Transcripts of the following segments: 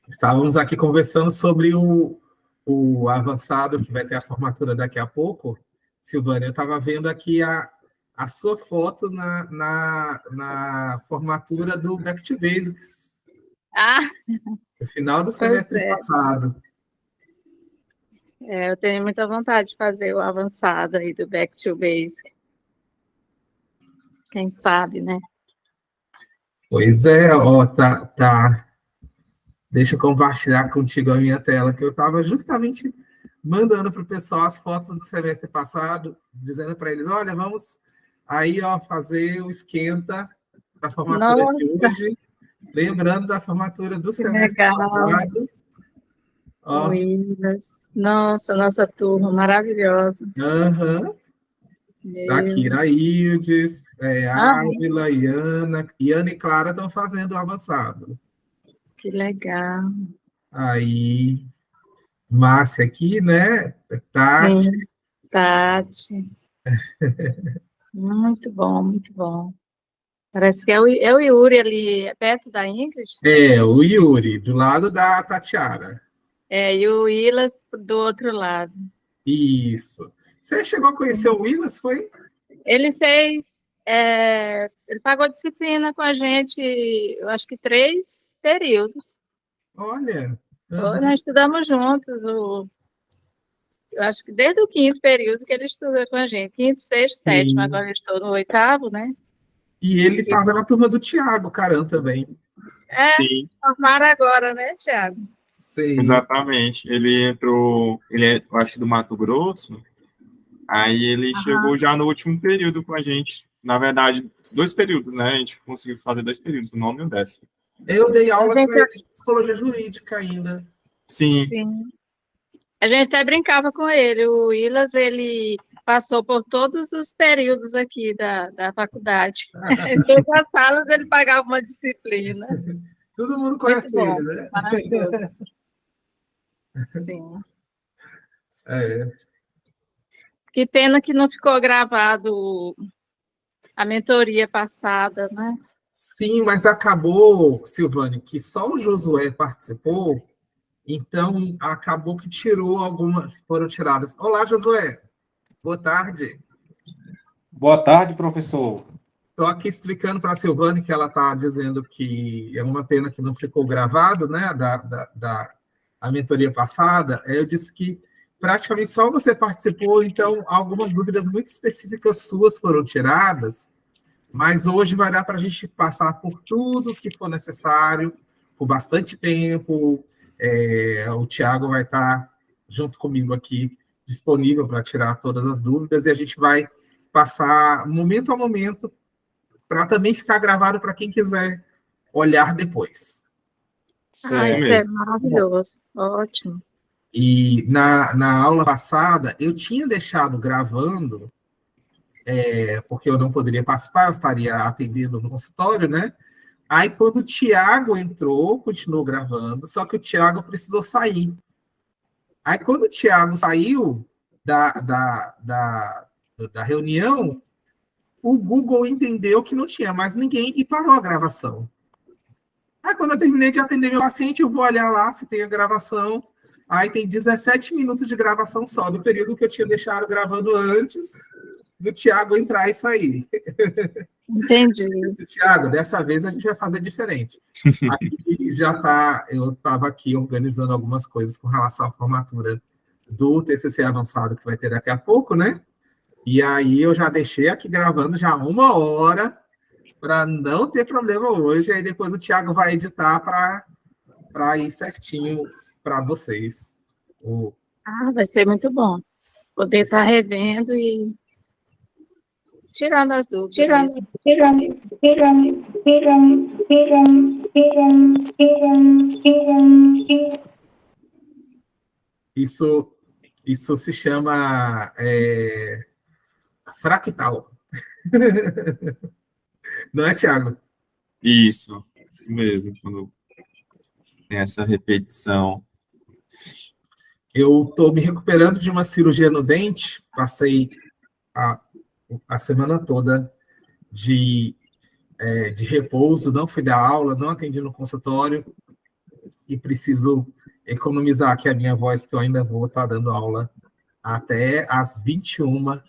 Estávamos aqui conversando sobre o avançado, que vai ter a formatura daqui a pouco. Silvânia, eu estava vendo aqui a sua foto na formatura do Back to Basics, Ah, no final do pois semestre é. passado. Eu tenho muita vontade de fazer o avançado aí do Back to Basic. Quem sabe, né? Pois é, ó, tá. Deixa eu compartilhar contigo a minha tela, que eu estava justamente mandando para o pessoal as fotos do semestre passado, dizendo para eles, olha, vamos aí, ó, fazer o esquenta para a formatura de Nossa, hoje, lembrando da formatura do que semestre legal. passado, ó, Willas. Nossa, nossa turma maravilhosa. aham, da Meu. Kira Ildes, Aham, Ávila, Iana e Clara estão fazendo o avançado. que legal. Aí, Márcia aqui, né? Tati, Sim, Tati. Muito bom, muito bom. Parece que é o Yuri ali, perto da Ingrid. o Yuri, do lado da Tatiara. É, e o Willas do outro lado. Isso. Você chegou a conhecer o Willis, foi? Ele fez, ele pagou disciplina com a gente, eu acho que 3 períodos. Olha. Aham. Nós estudamos juntos, eu acho que desde o quinto período que ele estuda com a gente, quinto, sexto, sétimo, Sim. agora eu estou no oitavo, né? E ele E, estava na turma do Thiago Caran também. Sim, formaram agora, né, Tiago? Sei. exatamente. Ele entrou, ele é, eu acho, do Mato Grosso, aí ele chegou já no último período com a gente. Na verdade, 2 períodos, né? A gente conseguiu fazer 2 períodos, o nono e o 10º. Eu dei A aula para gente, ele de psicologia jurídica ainda. Sim, sim, a gente até brincava com ele, o Willas, ele passou por todos os períodos aqui da faculdade. Em todas as salas ele pagava uma disciplina. Todo mundo Muito conhece ele, bom, né? maravilhoso. Sim. É. Que pena que não ficou gravado a mentoria passada, né? Sim, mas acabou, Silvane, que só o Josué participou, então acabou que tirou algumas, foram tiradas. Olá, Josué. Boa tarde. Boa tarde, professor. Estou aqui explicando para a Silvane que ela está dizendo que é uma pena que não ficou gravado, né, a mentoria passada. Eu disse que praticamente só você participou, então algumas dúvidas muito específicas suas foram tiradas, mas hoje vai dar para a gente passar por tudo que for necessário, por bastante tempo. O Tiago vai estar junto comigo aqui, disponível para tirar todas as dúvidas, e a gente vai passar momento a momento para também ficar gravado para quem quiser olhar depois. isso Isso é mesmo. maravilhoso. Ótimo. E na aula passada, eu tinha deixado gravando, porque eu não poderia participar, eu estaria atendendo no consultório, né? Aí, quando o Tiago entrou, continuou gravando, só que o Tiago precisou sair. Aí, quando o Tiago saiu da, da, da, da reunião, o Google entendeu que não tinha mais ninguém e parou a gravação. Aí, quando eu terminei de atender meu paciente, eu vou olhar lá se tem a gravação. Aí tem 17 minutos de gravação só, do período que eu tinha deixado gravando antes do Tiago entrar e sair. Entendi. Tiago, dessa vez a gente vai fazer diferente. Aqui já está, eu estava aqui organizando algumas coisas com relação à formatura do TCC avançado que vai ter daqui a pouco, né? E aí eu já deixei aqui gravando já 1 hora para não ter problema hoje. Aí depois o Tiago vai editar para ir certinho para vocês. Vai ser muito bom. Poder estar revendo e tirando as dúvidas mesmo. Isso se chama fractal. Não é, Tiago? Isso mesmo, quando tem essa repetição. Eu estou me recuperando de uma cirurgia no dente, passei a semana toda de repouso, não fui dar aula, não atendi no consultório, e preciso economizar aqui a minha voz, que eu ainda vou estar dando aula até às 21h.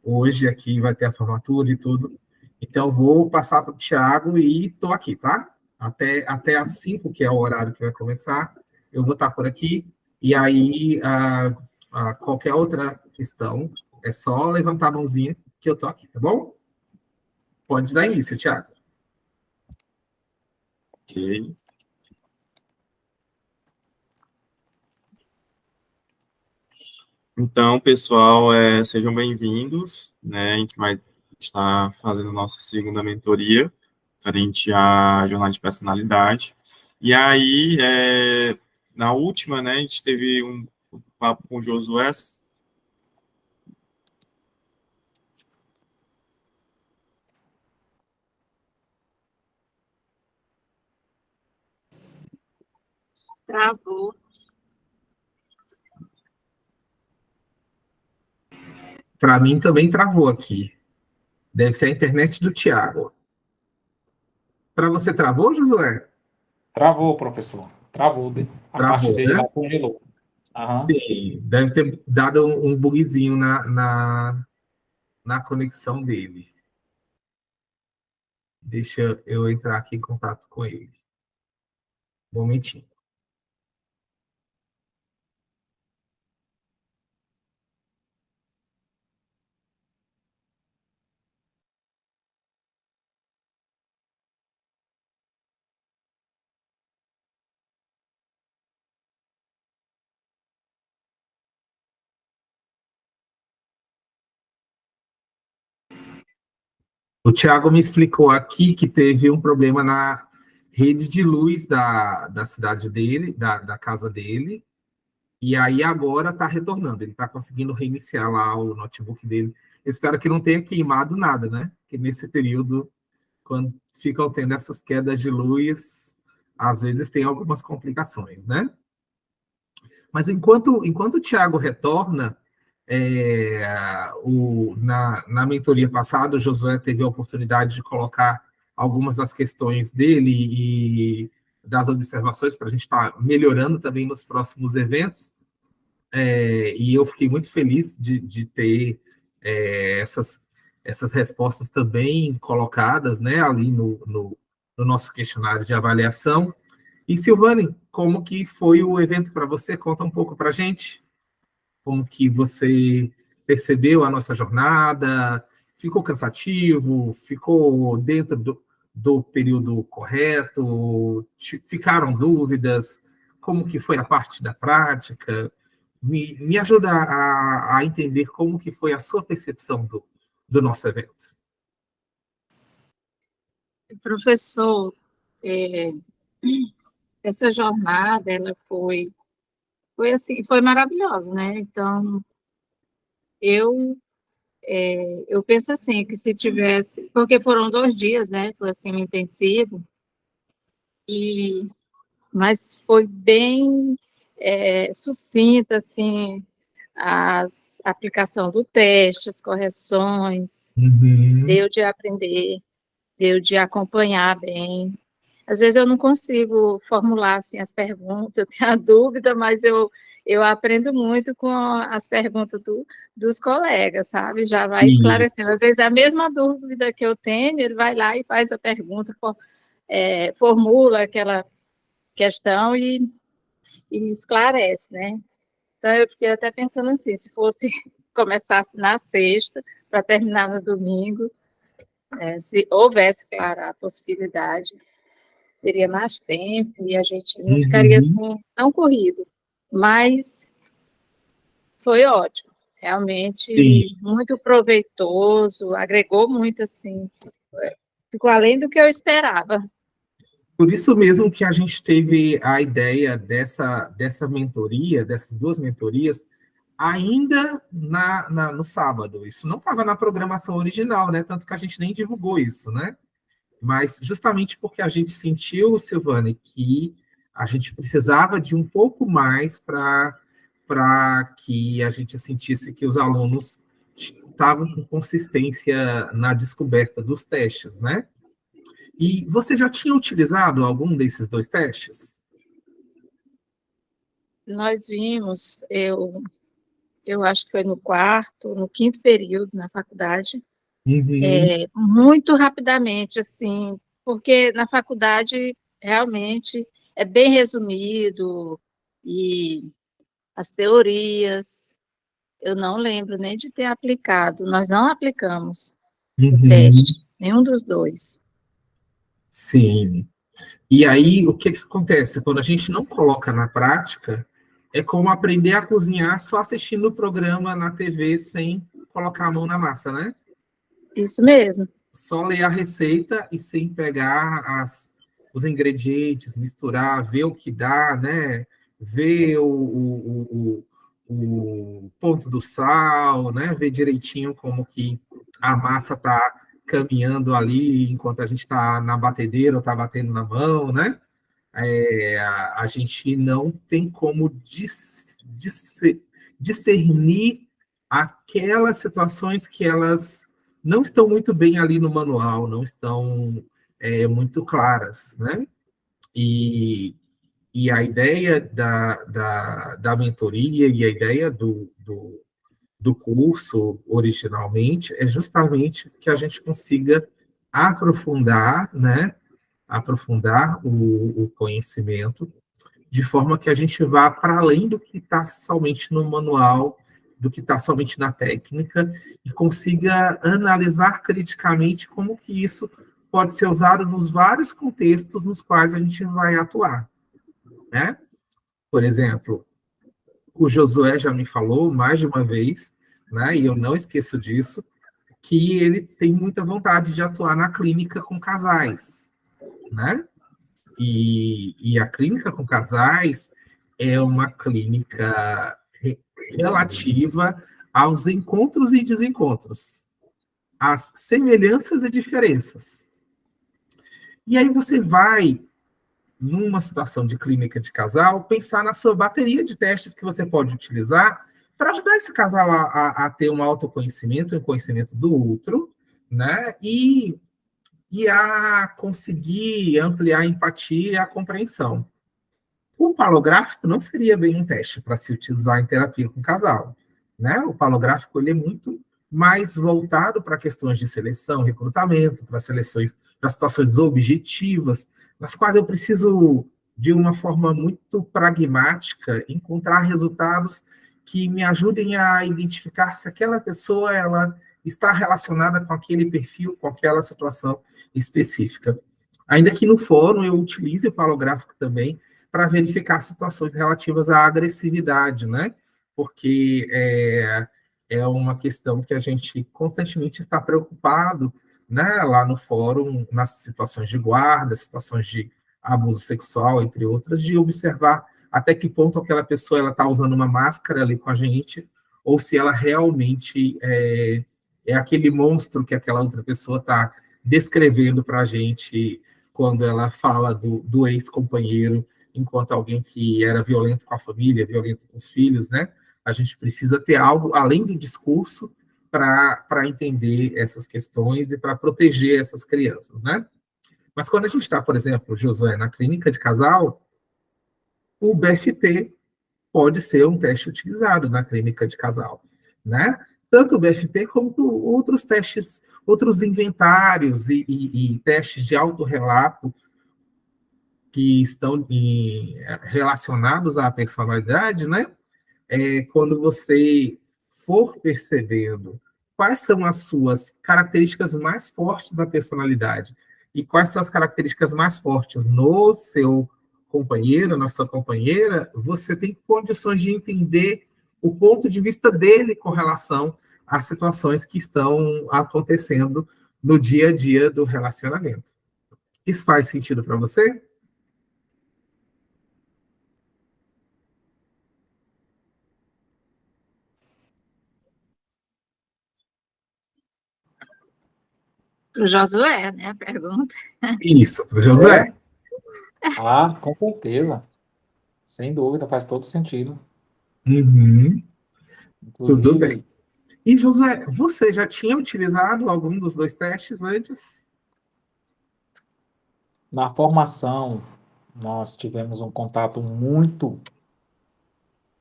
Hoje aqui vai ter a formatura e tudo. Então, vou passar para o Thiago e estou aqui, tá? Até às 5, que é o horário que vai começar, eu vou estar por aqui. E aí, qualquer outra questão, é só levantar a mãozinha que eu estou aqui, tá bom? Pode dar início, Thiago. Ok. Então, pessoal, sejam bem-vindos, né? A gente vai estar fazendo nossa segunda mentoria frente à jornada de personalidade. E aí, na última, né, a gente teve um papo com o Josué. Travou. Para mim também travou aqui. Deve ser a internet do Thiago. Para você travou, Josué? Travou, professor. Travou. A parte Travou, dele né? lá congelou. Aham. Sim, deve ter dado um bugzinho na conexão dele. Deixa eu entrar aqui em contato com ele. Um momentinho. O Thiago me explicou aqui que teve um problema na rede de luz da cidade dele, da casa dele, e aí agora está retornando. Ele está conseguindo reiniciar lá o notebook dele. Eu espero que não tenha queimado nada, né? Que nesse período, quando ficam tendo essas quedas de luz, às vezes tem algumas complicações, né? Mas enquanto o Thiago retorna, na mentoria passada, o Josué teve a oportunidade de colocar algumas das questões dele e das observações para a gente estar melhorando também nos próximos eventos. E eu fiquei muito feliz de ter essas respostas também colocadas, né, ali no nosso questionário de avaliação. E, Silvane, como que foi o evento para você? Conta um pouco para a gente. Como que você percebeu a nossa jornada? Ficou cansativo? Ficou dentro do período correto? Ficaram dúvidas? Como que foi a parte da prática? Me ajuda a entender como que foi a sua percepção do nosso evento. Professor, essa jornada, ela foi assim, foi maravilhosa, né? Então, eu penso assim, que se tivesse, porque foram 2 dias, né? Foi assim, um intensivo, mas foi bem sucinta, assim, a aplicação do teste, as correções, deu de aprender, deu de acompanhar bem. Às vezes eu não consigo formular assim, as perguntas, eu tenho a dúvida, mas eu aprendo muito com as perguntas dos colegas, sabe? Já vai esclarecendo. Às vezes a mesma dúvida que eu tenho, ele vai lá e faz a pergunta, formula aquela questão e esclarece, né? Então eu fiquei até pensando assim, se fosse começasse na sexta para terminar no domingo, se houvesse, claro, a possibilidade, teria mais tempo e a gente não ficaria assim tão corrido. Mas foi ótimo, realmente. Sim. Muito proveitoso, agregou muito, assim, ficou além do que eu esperava. Por isso mesmo que a gente teve a ideia dessa mentoria, dessas 2 mentorias, ainda no sábado. Isso não estava na programação original, né? Tanto que a gente nem divulgou isso, né? Mas justamente porque a gente sentiu, Silvane, que a gente precisava de um pouco mais para que a gente sentisse que os alunos estavam com consistência na descoberta dos testes, né? E você já tinha utilizado algum desses 2 testes? nós vimos, eu acho que foi no quinto período na faculdade, muito rapidamente, assim, porque na faculdade realmente é bem resumido, e as teorias, eu não lembro nem de ter aplicado, nós não aplicamos o teste, nenhum dos dois. Sim. E aí, o que acontece? Quando a gente não coloca na prática, é como aprender a cozinhar só assistindo o programa na TV sem colocar a mão na massa, né? Isso mesmo. Só ler a receita e sem pegar os ingredientes, misturar, ver o que dá, né? Ver o ponto do sal, né? Ver direitinho como que a massa está caminhando ali enquanto a gente está na batedeira ou está batendo na mão, né? A gente não tem como discernir aquelas situações que elas não estão muito bem ali no manual, não estão muito claras, né? E a ideia da mentoria e a ideia do curso, originalmente, é justamente que a gente consiga aprofundar, né? Aprofundar o conhecimento, de forma que a gente vá para além do que está somente no manual, do que está somente na técnica, e consiga analisar criticamente como que isso pode ser usado nos vários contextos nos quais a gente vai atuar, né? Por exemplo, o Josué já me falou mais de uma vez, né, e eu não esqueço disso, que ele tem muita vontade de atuar na clínica com casais, né? E a clínica com casais é uma clínica relativa aos encontros e desencontros, às semelhanças e diferenças. E aí você vai, numa situação de clínica de casal, pensar na sua bateria de testes que você pode utilizar para ajudar esse casal a ter um autoconhecimento, um conhecimento do outro, né? E a conseguir ampliar a empatia e a compreensão. O palográfico não seria bem um teste para se utilizar em terapia com casal, né? O palográfico ele é muito mais voltado para questões de seleção, recrutamento, para seleções, para situações objetivas, nas quais eu preciso, de uma forma muito pragmática, encontrar resultados que me ajudem a identificar se aquela pessoa ela está relacionada com aquele perfil, com aquela situação específica. Ainda que no fórum eu utilize o palográfico também para verificar situações relativas à agressividade, né? Porque é uma questão que a gente constantemente está preocupado, né? Lá no fórum, nas situações de guarda, situações de abuso sexual, entre outras, de observar até que ponto aquela pessoa está usando uma máscara ali com a gente, ou se ela realmente é aquele monstro que aquela outra pessoa está descrevendo para a gente quando ela fala do ex-companheiro enquanto alguém que era violento com a família, violento com os filhos, né? A gente precisa ter algo além do discurso para entender essas questões e para proteger essas crianças, né? Mas quando a gente está, por exemplo, Josué, na clínica de casal, o BFP pode ser um teste utilizado na clínica de casal, né? Tanto o BFP como outros testes, outros inventários e testes de autorrelato que estão relacionados à personalidade, né? Quando você for percebendo quais são as suas características mais fortes da personalidade e quais são as características mais fortes no seu companheiro, na sua companheira, você tem condições de entender o ponto de vista dele com relação às situações que estão acontecendo no dia a dia do relacionamento. Isso faz sentido para você? Para o Josué, né, a pergunta. Isso, para o Josué. Ah, com certeza. Sem dúvida, faz todo sentido. Uhum. Inclusive, Tudo bem. E, Josué, você já tinha utilizado algum dos dois testes antes? na formação, nós tivemos um contato muito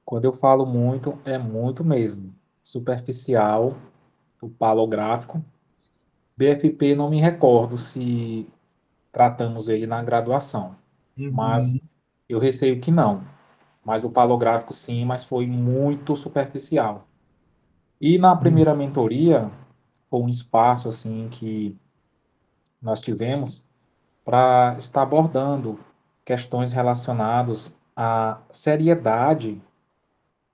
Quando eu falo muito, é muito mesmo. Superficial, o palográfico. BFP não me recordo se tratamos ele na graduação, mas Uhum, eu receio que não. Mas o palográfico sim, mas foi muito superficial. E na uhum, primeira mentoria, foi um espaço assim que nós tivemos para estar abordando questões relacionadas à seriedade,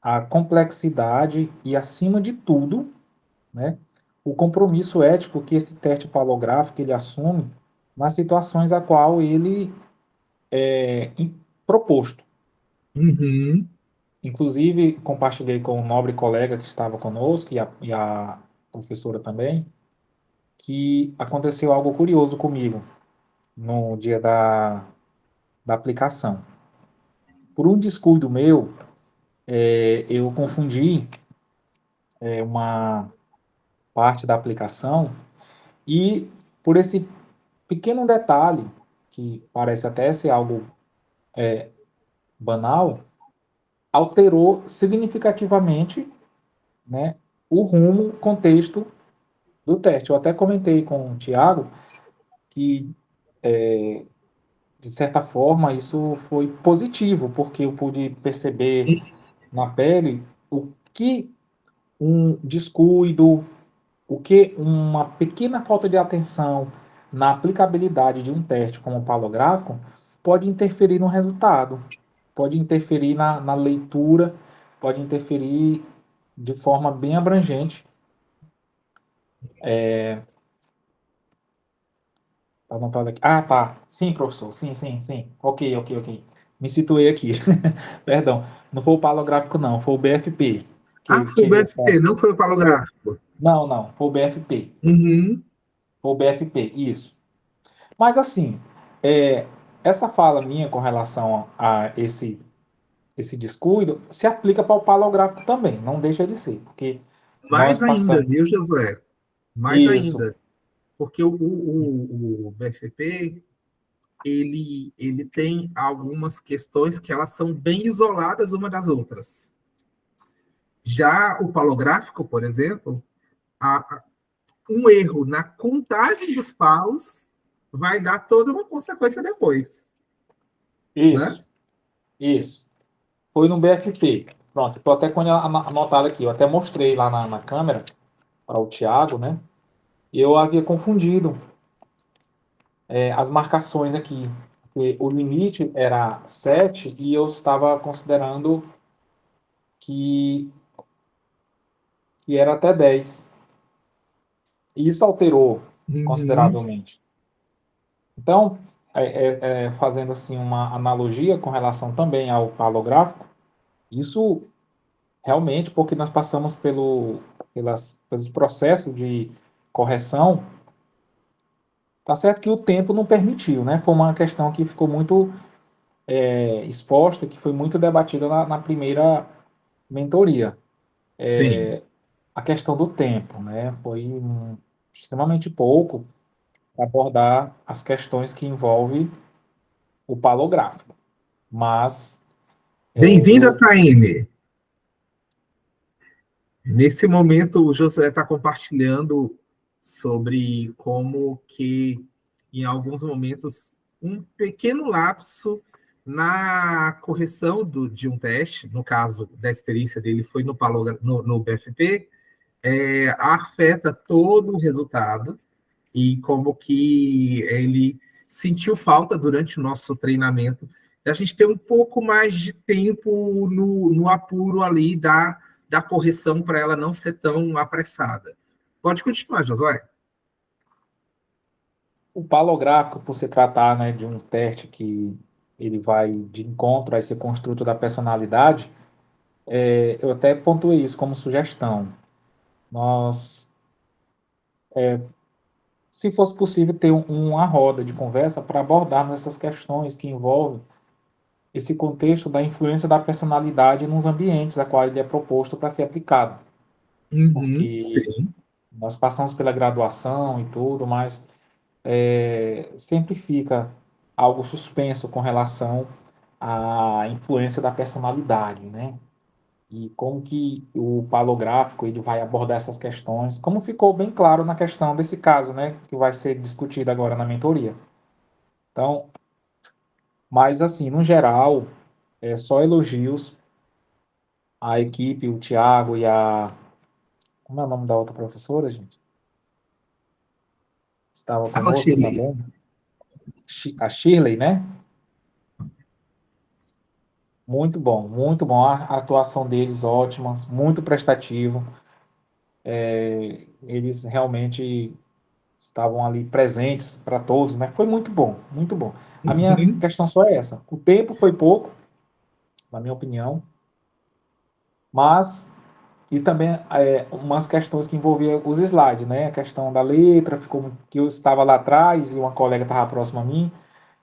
à complexidade e, acima de tudo, né, o compromisso ético que esse teste palográfico ele assume nas situações a qual ele proposto. uhum. Inclusive, compartilhei com um nobre colega que estava conosco e a professora também, que aconteceu algo curioso comigo no dia da aplicação. Por um descuido meu, eu confundi uma parte da aplicação e, por esse pequeno detalhe, que parece até ser algo banal, alterou significativamente, né, o rumo, o contexto do teste. Eu até comentei com o Tiago que, de certa forma, isso foi positivo, porque eu pude perceber na pele o que um descuido, o que uma pequena falta de atenção na aplicabilidade de um teste como o palográfico pode interferir no resultado, pode interferir na leitura, pode interferir de forma bem abrangente. Tá anotado aqui. Ah, tá. Sim, professor. Sim, sim, sim. Ok, ok, ok. Me situei aqui. Perdão. Não foi o palográfico, não. Foi o BFP. Ah, Que, foi o que, BFT, não foi o foi. palográfico. Não, não. Foi o BFP. Uhum, Foi o BFP. Isso. Mas, assim, é, essa fala minha com relação a esse descuido se aplica para o palográfico também. Não deixa de ser. Porque nós mais ainda, passamos. viu, Josué? Mais Isso. ainda. Porque o BFP, ele tem algumas questões que elas são bem isoladas uma das outras. Já o palográfico, por exemplo, um erro na contagem dos palos vai dar toda uma consequência depois, né? Isso. Isso. Foi no BFP. Pronto, estou até com ele anotado aqui. Eu até mostrei lá na câmera para o Thiago, né? E eu havia confundido as marcações aqui. Porque o limite era 7 e eu estava considerando que, que era até 10. E isso alterou Uhum, consideravelmente. Então, fazendo assim uma analogia com relação também ao palográfico, isso realmente, porque nós passamos pelos processos de correção. Tá certo que o tempo não permitiu, né? Foi uma questão que ficou muito exposta, que foi muito debatida na primeira mentoria. sim. A questão do tempo, né? Foi extremamente pouco para abordar as questões que envolvem o palográfico. Mas Bem-vinda, eu. Taine. Nesse momento, o Josué está compartilhando sobre como que, em alguns momentos, um pequeno lapso na correção de um teste, no caso da experiência dele foi no BFP, afeta todo o resultado e como que ele sentiu falta durante o nosso treinamento da gente ter um pouco mais de tempo no apuro ali da correção para ela não ser tão apressada. Pode continuar, Josué. O palográfico, por se tratar, né, de um teste que ele vai de encontro a esse construto da personalidade, eu até pontuei isso como sugestão. Nós, se fosse possível, ter uma roda de conversa para abordar essas questões que envolvem esse contexto da influência da personalidade nos ambientes a qual ele é proposto para ser aplicado. Uhum, Porque sim, nós passamos pela graduação e tudo, mas sempre fica algo suspenso com relação à influência da personalidade, né? e como que o palográfico ele vai abordar essas questões, como ficou bem claro na questão desse caso, né, que vai ser discutido agora na mentoria. Então, mas assim, no geral, só elogios à equipe, o Tiago e a... Como é o nome da outra professora, gente? Estava Fala, conosco Shirley. também. A Shirley, né? Muito bom. A atuação deles ótima, muito prestativo. Eles realmente estavam ali presentes para todos, né? Foi muito bom, muito bom. A minha Uhum. questão só é essa. O tempo foi pouco, na minha opinião, mas e também umas questões que envolviam os slides, né? A questão da letra, que eu estava lá atrás e uma colega estava próxima a mim,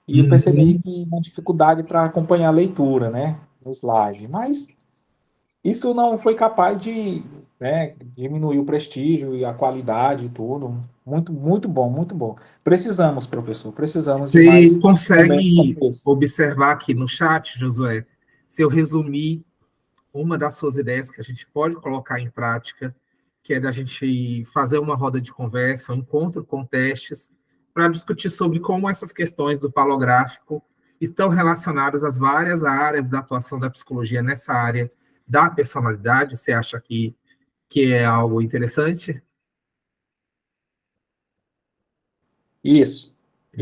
e eu percebi Uhum. que uma dificuldade para acompanhar a leitura, né? No slide. Mas isso não foi capaz de, né, diminuir o prestígio e a qualidade e tudo. Muito, muito bom, muito bom. Precisamos, professor, precisamos de mais Você momentos como consegue esse. observar aqui no chat, Josué, se eu resumir uma das suas ideias que a gente pode colocar em prática, que é da gente fazer uma roda de conversa, um encontro com testes, para discutir sobre como essas questões do palográfico estão relacionadas às várias áreas da atuação da psicologia nessa área da personalidade. Você acha que é algo interessante? Isso,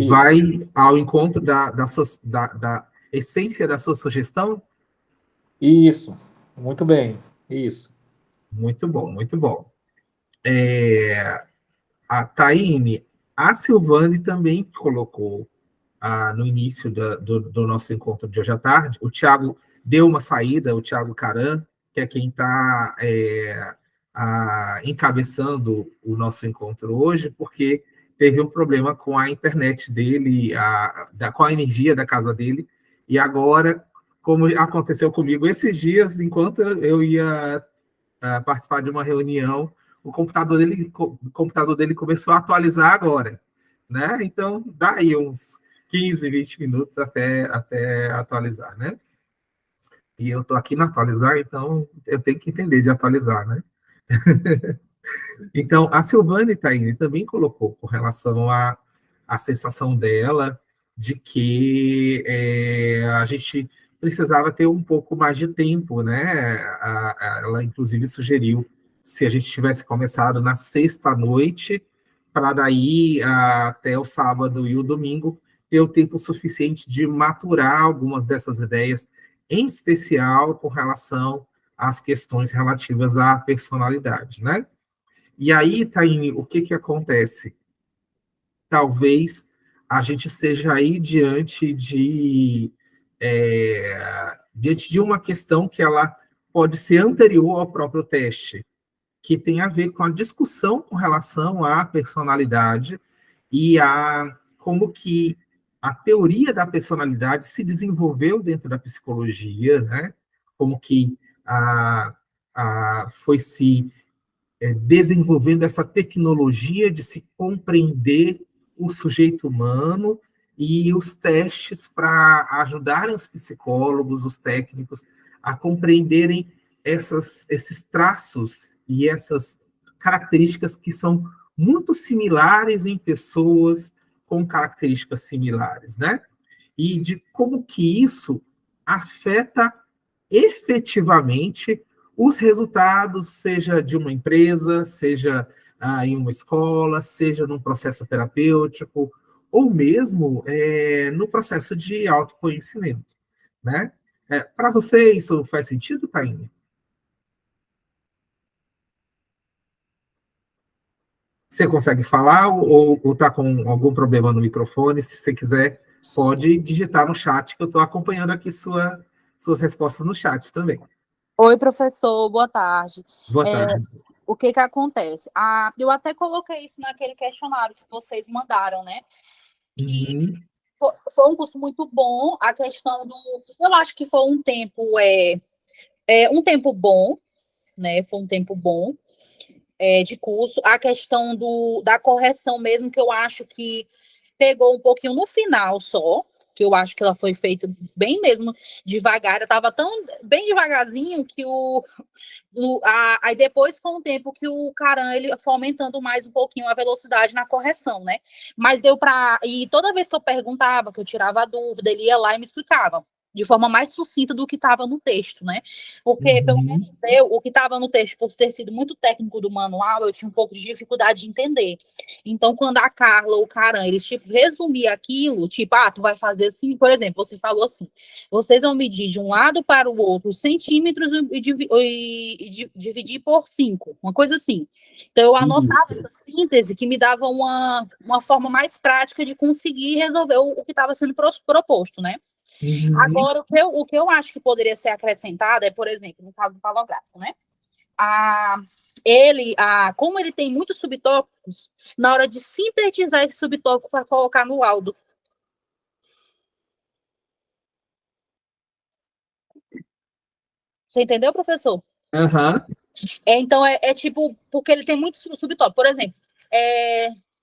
Vai isso, ao encontro da essência da sua sugestão? isso. Muito bem, isso. Muito bom, muito bom. A Taine, a Silvane também colocou no início do nosso encontro de hoje à tarde. O Tiago deu uma saída, o Tiago Caran, que é quem está encabeçando o nosso encontro hoje, porque teve um problema com a internet dele, com a energia da casa dele, e agora, como aconteceu comigo esses dias, enquanto eu ia participar de uma reunião, o computador dele começou a atualizar agora, né? Então, dá aí uns 15, 20 minutos até atualizar, né? E eu estou aqui no atualizar, então eu tenho que entender de atualizar, né? Então, a Silvane Taine também colocou com relação à sensação dela de que a gente precisava ter um pouco mais de tempo, né? Ela, inclusive, sugeriu se a gente tivesse começado na sexta-noite, para daí até o sábado e o domingo ter o tempo suficiente de maturar algumas dessas ideias, em especial com relação às questões relativas à personalidade, né? E aí, Taine, o que acontece? Talvez a gente esteja aí diante de uma questão que ela pode ser anterior ao próprio teste, que tem a ver com a discussão com relação à personalidade e a como que a teoria da personalidade se desenvolveu dentro da psicologia, né? Como que foi se desenvolvendo essa tecnologia de se compreender o sujeito humano e os testes para ajudarem os psicólogos, os técnicos, a compreenderem esses traços e essas características que são muito similares em pessoas com características similares, né? E de como que isso afeta efetivamente os resultados, seja de uma empresa, seja em uma escola, seja num processo terapêutico, ou mesmo no processo de autoconhecimento, né? Para você, isso faz sentido, Taine? Você consegue falar ou está com algum problema no microfone? Se você quiser, pode digitar no chat, que eu estou acompanhando aqui suas respostas no chat também. Oi, professor, boa tarde. Boa tarde. O que acontece? Eu até coloquei isso naquele questionário que vocês mandaram, né? Que foi um curso muito bom. A questão do... Eu acho que foi um tempo, um tempo bom, né? Foi um tempo bom de curso. A questão da correção mesmo, que eu acho que pegou um pouquinho no final só, porque eu acho que ela foi feita bem mesmo devagar, ela estava tão bem devagarzinho que aí depois, com o tempo, que o Caran, ele foi aumentando mais um pouquinho a velocidade na correção, né? Mas deu para... E toda vez que eu perguntava, que eu tirava a dúvida, ele ia lá e me explicava de forma mais sucinta do que estava no texto, né? Porque, pelo menos o que estava no texto, por ter sido muito técnico do manual, eu tinha um pouco de dificuldade de entender. Então, quando a Carla ou o Caran, eles, tipo, resumiam aquilo, tipo, tu vai fazer assim, por exemplo, você falou assim, vocês vão medir de um lado para o outro centímetros e dividir por 5, uma coisa assim. Então, eu anotava essa síntese que me dava uma forma mais prática de conseguir resolver o que estava sendo proposto, né? Agora, o que eu acho que poderia ser acrescentado é, por exemplo, no caso do palográfico, né? Como ele tem muitos subtópicos, na hora de sintetizar esse subtópico para colocar no laudo. Você entendeu, professor? Então, tipo, porque ele tem muitos subtópicos. Por exemplo,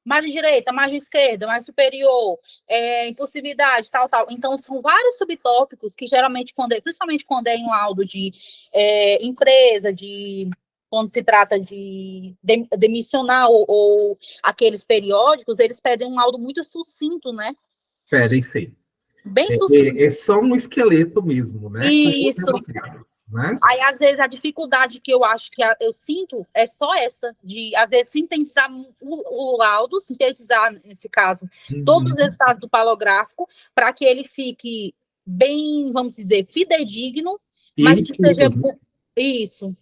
margem direita, margem esquerda, margem superior, impulsividade, tal. Então, são vários subtópicos que geralmente, principalmente quando é em laudo de empresa, quando se trata de demissional ou aqueles periódicos, eles pedem um laudo muito sucinto, né? Pedem, sim. Bem sucinto. É só um esqueleto mesmo, né? Isso. Né? Aí, às vezes, a dificuldade que eu acho que eu sinto é só essa, de, às vezes, sintetizar o laudo, sintetizar, nesse caso, todos os resultados do palográfico, para que ele fique bem, vamos dizer, fidedigno, mas que seja... Isso.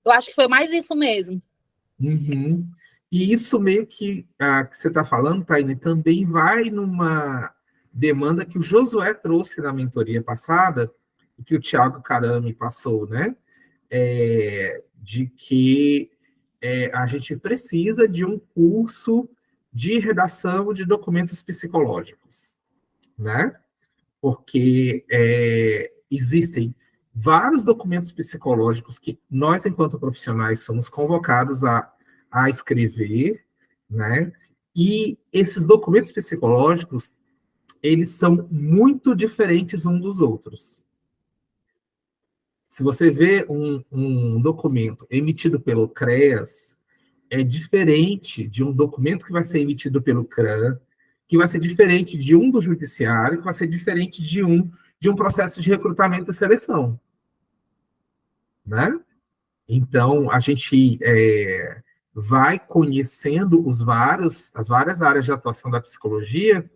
Eu acho que foi mais isso mesmo. E isso meio que você está falando, Taine, também vai numa demanda que o Josué trouxe na mentoria passada, e que o Thiago Carame passou, né? De que a gente precisa de um curso de redação de documentos psicológicos, né? Porque existem vários documentos psicológicos que nós, enquanto profissionais, somos convocados a escrever, né? E esses documentos psicológicos, eles são muito diferentes uns dos outros. Se você vê um documento emitido pelo CREAS, é diferente de um documento que vai ser emitido pelo CRAN, que vai ser diferente de um do judiciário, que vai ser diferente de um processo de recrutamento e seleção. Né? Então, a gente vai conhecendo as várias áreas de atuação da psicologia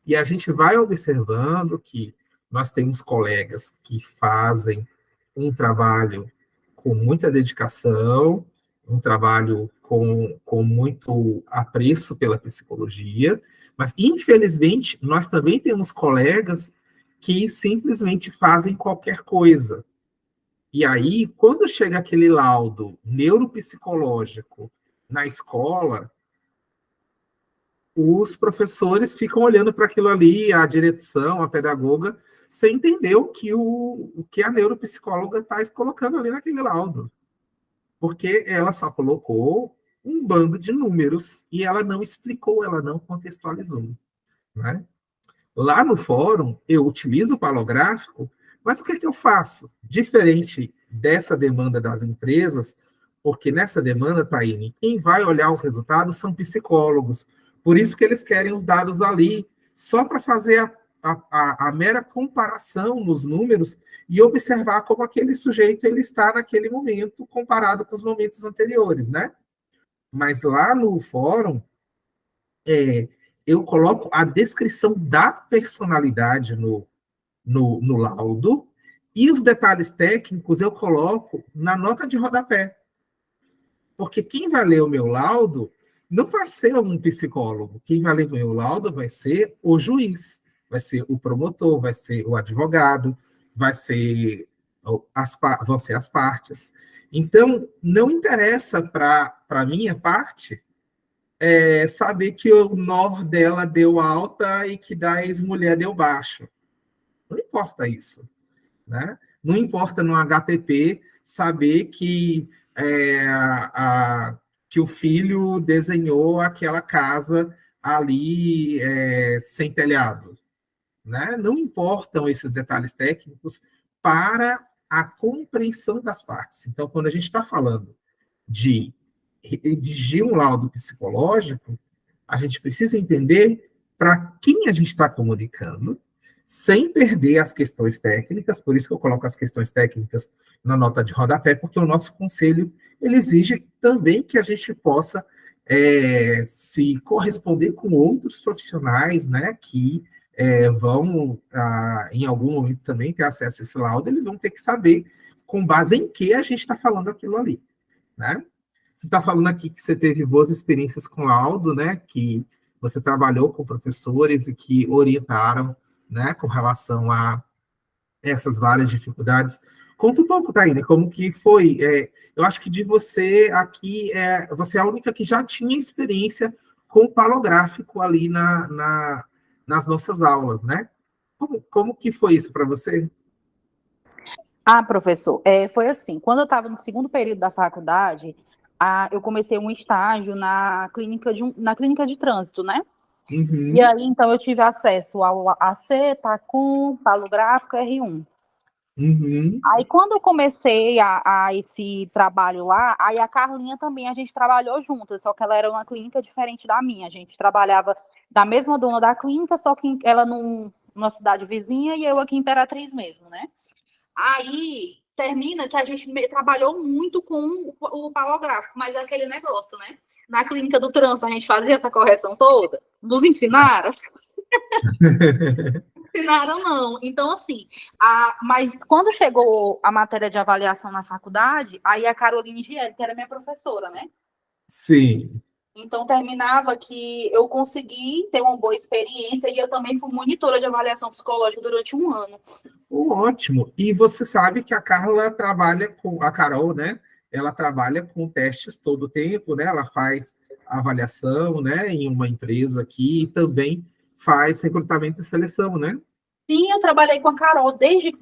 e a gente vai observando que nós temos colegas que fazem um trabalho com muita dedicação, um trabalho com muito apreço pela psicologia, mas, infelizmente, nós também temos colegas que simplesmente fazem qualquer coisa. E aí, quando chega aquele laudo neuropsicológico na escola, os professores ficam olhando para aquilo ali, a direção, a pedagoga, sem entender o que a neuropsicóloga está colocando ali naquele laudo. Porque ela só colocou um bando de números e ela não explicou, ela não contextualizou. Né? Lá no fórum, eu utilizo o palográfico, mas o que é que eu faço? Diferente dessa demanda das empresas, porque nessa demanda, Taine, quem vai olhar os resultados são psicólogos. Por isso que eles querem os dados ali, só para fazer a mera comparação nos números e observar como aquele sujeito ele está naquele momento comparado com os momentos anteriores, né? Mas lá no fórum, eu coloco a descrição da personalidade no laudo e os detalhes técnicos eu coloco na nota de rodapé. Porque quem vai ler o meu laudo não vai ser um psicólogo. Quem vai ler o meu laudo vai ser o juiz, vai ser o promotor, vai ser o advogado, vão ser as partes. Então, não interessa para a minha parte saber que o NOR dela deu alta e que da ex-mulher deu baixo. Não importa isso. Né? Não importa no HTP saber que que o filho desenhou aquela casa ali sem telhado. né? Não importam esses detalhes técnicos para a compreensão das partes. Então, quando a gente está falando de redigir um laudo psicológico, a gente precisa entender para quem a gente está comunicando, sem perder as questões técnicas, por isso que eu coloco as questões técnicas na nota de rodapé, porque o nosso conselho ele exige também que a gente possa se corresponder com outros profissionais, né, que vão, em algum momento também, ter acesso a esse laudo, eles vão ter que saber com base em que a gente está falando aquilo ali, né? Você está falando aqui que você teve boas experiências com laudo, né, que você trabalhou com professores e que orientaram, né, com relação a essas várias dificuldades. Conta um pouco, Taíne, como que foi? Eu acho que de você aqui, você é a única que já tinha experiência com o palográfico ali nas nossas aulas, né? Como que foi isso para você? Professor, foi assim, quando eu estava no segundo período da faculdade, eu comecei um estágio na clínica de trânsito, né? Uhum. E aí, então, eu tive acesso ao AC, TACUM, palográfico, R1. Uhum. Aí, quando eu comecei a esse trabalho lá, aí a Carlinha também, a gente trabalhou juntas, só que ela era uma clínica diferente da minha. A gente trabalhava da mesma dona da clínica, só que ela numa cidade vizinha e eu aqui em Imperatriz mesmo, né? Aí, termina que a gente trabalhou muito com o palográfico, mas é aquele negócio, né? Na clínica do trânsito, a gente fazia essa correção toda? Nos ensinaram? Ensinaram, não. Então, assim, mas quando chegou a matéria de avaliação na faculdade, aí a Caroline Giel, que era minha professora, né? Sim. Então, terminava que eu consegui ter uma boa experiência e eu também fui monitora de avaliação psicológica durante um ano. Ótimo. E você sabe que a Carla trabalha com... A Carol, né? Ela trabalha com testes todo o tempo, né? Ela faz avaliação, né? Em uma empresa aqui e também faz recrutamento e seleção, né? Sim, eu trabalhei com a Carol desde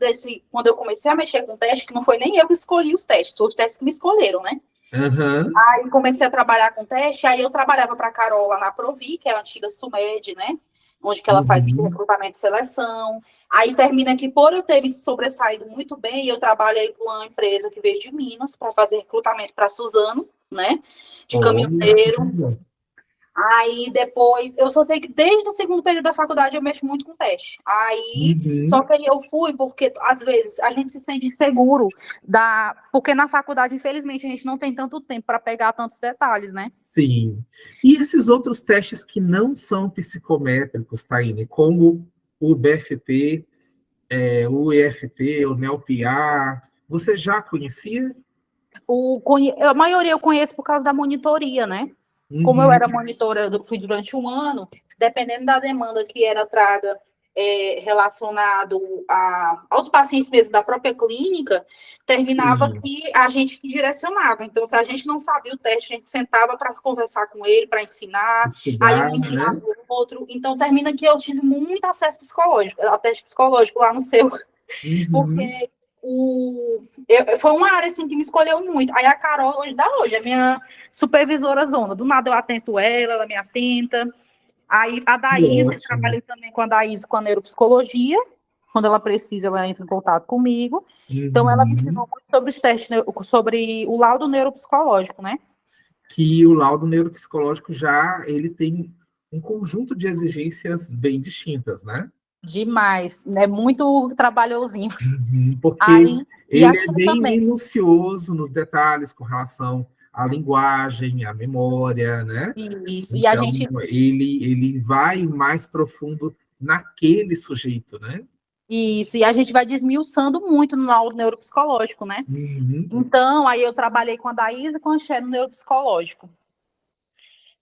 quando eu comecei a mexer com teste, que não foi nem eu que escolhi os testes, foram os testes que me escolheram, né? Uhum. Aí comecei a trabalhar com teste, aí eu trabalhava para a Carol lá na Provi, que é a antiga Sumed, né? Onde que ela faz recrutamento e seleção. Aí termina que, por eu ter me sobressaído muito bem, eu trabalhei com uma empresa que veio de Minas para fazer recrutamento para Suzano, né? De caminhoneiro. Aí depois, eu só sei que desde o segundo período da faculdade eu mexo muito com teste. Aí, só que aí eu fui porque às vezes a gente se sente inseguro porque na faculdade, infelizmente, a gente não tem tanto tempo para pegar tantos detalhes, né? Sim. E esses outros testes que não são psicométricos, Taíne, como o BFP, o EFP, o NELPA, você já conhecia? A maioria eu conheço por causa da monitoria, né? Como eu era monitora, eu fui durante um ano, dependendo da demanda que era traga relacionado aos pacientes mesmo da própria clínica, terminava que a gente que direcionava. Então, se a gente não sabia o teste, a gente sentava para conversar com ele, para ensinar, aí um ensinava o outro. Então, termina que eu tive muito acesso psicológico, a teste psicológico lá no seu. Porque foi uma área assim, que me escolheu muito. Aí a Carol, hoje, é minha supervisora zona. Do nada eu atento ela me atenta. Aí a Daís, trabalhei também com a Daís com a neuropsicologia. Quando ela precisa, ela entra em contato comigo. Então, ela me ensinou muito sobre os testes, sobre o laudo neuropsicológico, né? Que o laudo neuropsicológico ele tem um conjunto de exigências bem distintas, né? Demais, né? Muito trabalhosinho. Porque ele é bem minucioso nos detalhes com relação à linguagem, à memória, né? Isso. Então, e a gente ele vai mais profundo naquele sujeito, né? Isso, e a gente vai desmiuçando muito no laudo neuropsicológico, né? Então, aí eu trabalhei com a Daísa e com a Xé no neuropsicológico.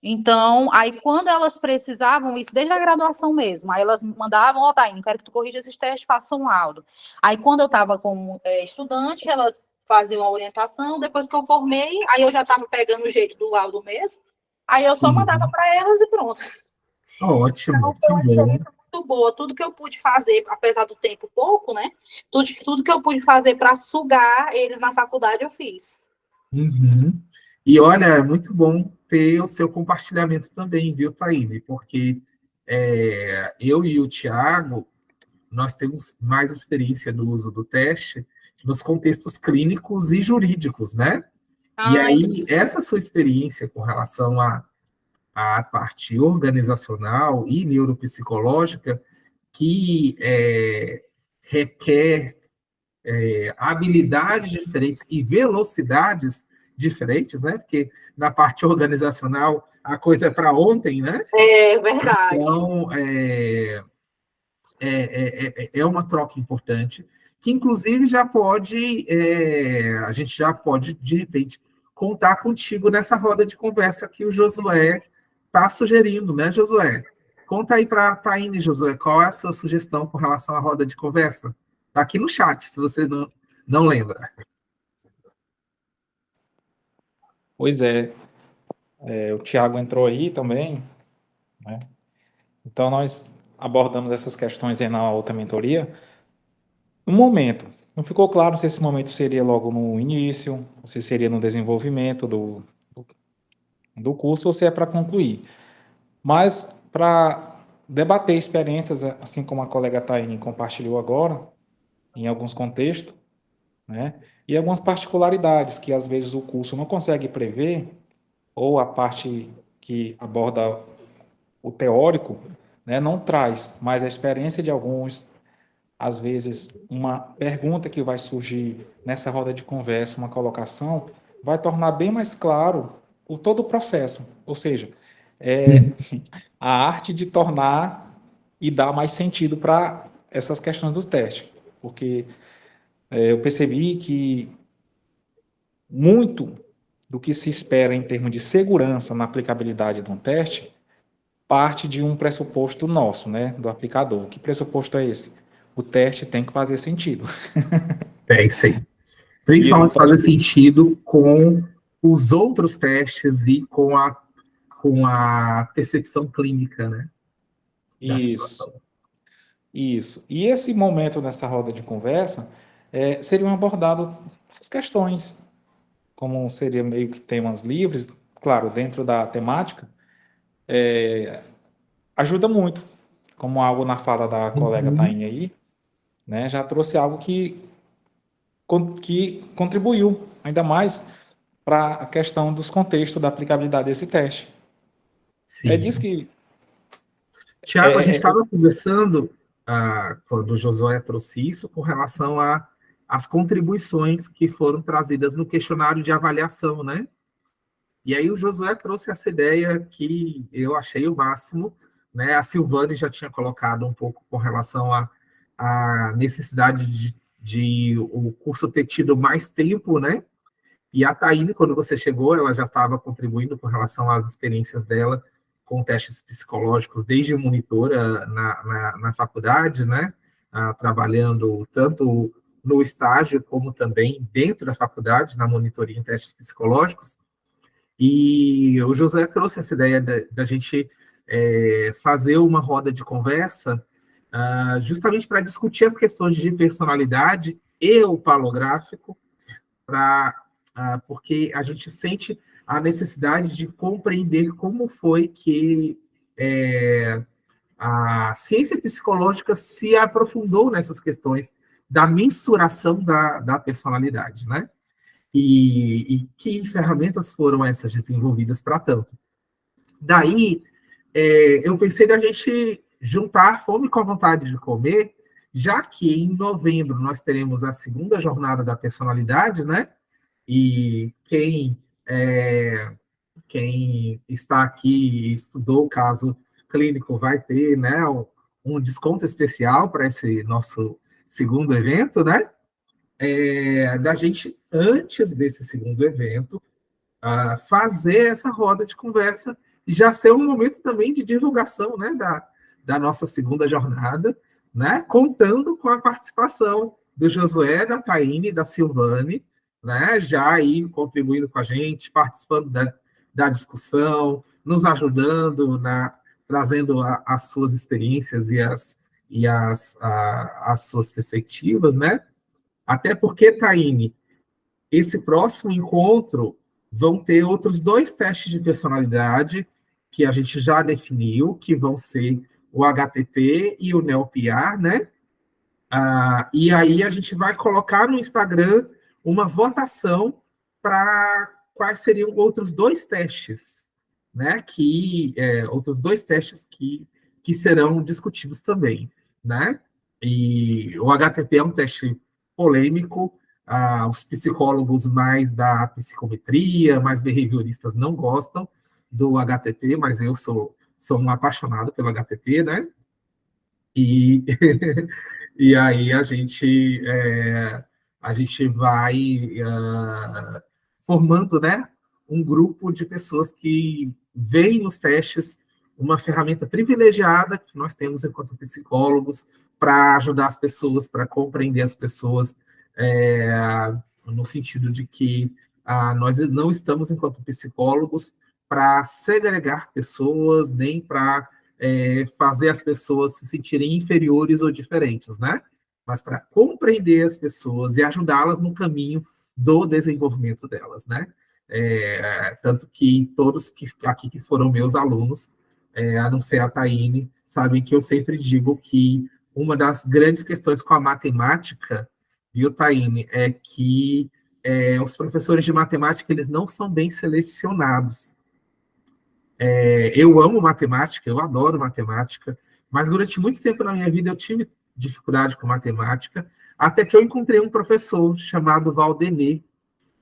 Então, aí quando elas precisavam, isso desde a graduação mesmo, aí elas me mandavam, Taíne, quero que tu corrija esses testes, faça um laudo. Aí quando eu estava como estudante, elas faziam a orientação, depois que eu formei, aí eu já estava pegando o jeito do laudo mesmo, aí eu só mandava para elas e pronto. Ótimo, então, foi uma experiência muito boa, tudo que eu pude fazer, apesar do tempo pouco, né, tudo que eu pude fazer para sugar eles na faculdade, eu fiz. E olha, é muito bom ter o seu compartilhamento também, viu, Taíne? Porque eu e o Thiago, nós temos mais experiência do uso do teste nos contextos clínicos e jurídicos, né? E aí, essa sua experiência com relação à parte organizacional e neuropsicológica, que requer habilidades diferentes e velocidades diferentes, né? Porque na parte organizacional a coisa é para ontem, né? É verdade. Então, é uma troca importante, que inclusive a gente já pode, de repente, contar contigo nessa roda de conversa que o Josué está sugerindo, né, Josué? Conta aí para a Taine, Josué, qual é a sua sugestão com relação à roda de conversa? Está aqui no chat, se você não lembra. Pois é, o Tiago entrou aí também, né? Então, nós abordamos essas questões aí na outra mentoria. No momento, não ficou claro se esse momento seria logo no início, se seria no desenvolvimento do curso, ou se é para concluir. Mas, para debater experiências, assim como a colega Taine compartilhou agora, em alguns contextos, né, e algumas particularidades que, às vezes, o curso não consegue prever, ou a parte que aborda o teórico, né, não traz, mas a experiência de alguns, às vezes, uma pergunta que vai surgir nessa roda de conversa, uma colocação, vai tornar bem mais claro todo o processo. Ou seja, a arte de tornar e dar mais sentido para essas questões dos testes. Porque eu percebi que muito do que se espera em termos de segurança na aplicabilidade de um teste parte de um pressuposto nosso, né, do aplicador. Que pressuposto é esse? O teste tem que fazer sentido. É isso aí. Principalmente fazer sentido com os outros testes e com a percepção clínica, né? Isso. E esse momento nessa roda de conversa seriam abordadas essas questões, como seria meio que temas livres, claro, dentro da temática, ajuda muito, como algo na fala da colega Taine aí, né, já trouxe algo que contribuiu ainda mais para a questão dos contextos da aplicabilidade desse teste. Sim. É disso que... Tiago, a gente estava conversando, quando o Josué trouxe isso, com relação às contribuições que foram trazidas no questionário de avaliação, né? E aí o Josué trouxe essa ideia que eu achei o máximo, né? A Silvane já tinha colocado um pouco com relação à necessidade de o curso ter tido mais tempo, né? E a Taine, quando você chegou, ela já estava contribuindo com relação às experiências dela com testes psicológicos desde monitora na faculdade, né? Trabalhando tanto no estágio como também dentro da faculdade, na monitoria em testes psicológicos. E o José trouxe essa ideia da gente fazer uma roda de conversa justamente para discutir as questões de personalidade e o palográfico, porque a gente sente a necessidade de compreender como foi que a ciência psicológica se aprofundou nessas questões da mensuração da personalidade, né? E que ferramentas foram essas desenvolvidas para tanto. Daí, eu pensei da gente juntar fome com a vontade de comer, já que em novembro nós teremos a segunda jornada da personalidade, né? E quem está aqui e estudou o caso clínico vai ter, né, um desconto especial para esse nosso segundo evento, né? Da gente, antes desse segundo evento, fazer essa roda de conversa e já ser um momento também de divulgação, né, da nossa segunda jornada, né, contando com a participação do Josué, da Taine, da Silvane, né, já aí contribuindo com a gente, participando da discussão, nos ajudando, trazendo as suas experiências e as suas perspectivas, né? Até porque, Taine, esse próximo encontro vão ter outros 2 testes de personalidade que a gente já definiu, que vão ser o HTP e o NeoPR, né? E aí a gente vai colocar no Instagram uma votação para quais seriam outros 2 testes, né? Outros 2 testes que serão discutidos também, né? E o HTP é um teste polêmico, os psicólogos mais da psicometria, mais behavioristas não gostam do HTP, mas eu sou um apaixonado pelo HTP, né? E, e aí a gente vai formando, né, um grupo de pessoas que veem nos testes uma ferramenta privilegiada que nós temos enquanto psicólogos para ajudar as pessoas, para compreender as pessoas, no sentido de que nós não estamos, enquanto psicólogos, para segregar pessoas, nem para fazer as pessoas se sentirem inferiores ou diferentes, né? Mas para compreender as pessoas e ajudá-las no caminho do desenvolvimento delas, né? Tanto que todos aqui que foram meus alunos, a não ser a Taine, sabem que eu sempre digo que uma das grandes questões com a matemática, viu, Taine, é que os professores de matemática, eles não são bem selecionados. Eu amo matemática, eu adoro matemática, mas durante muito tempo na minha vida eu tive dificuldade com matemática, até que eu encontrei um professor chamado Valdenê,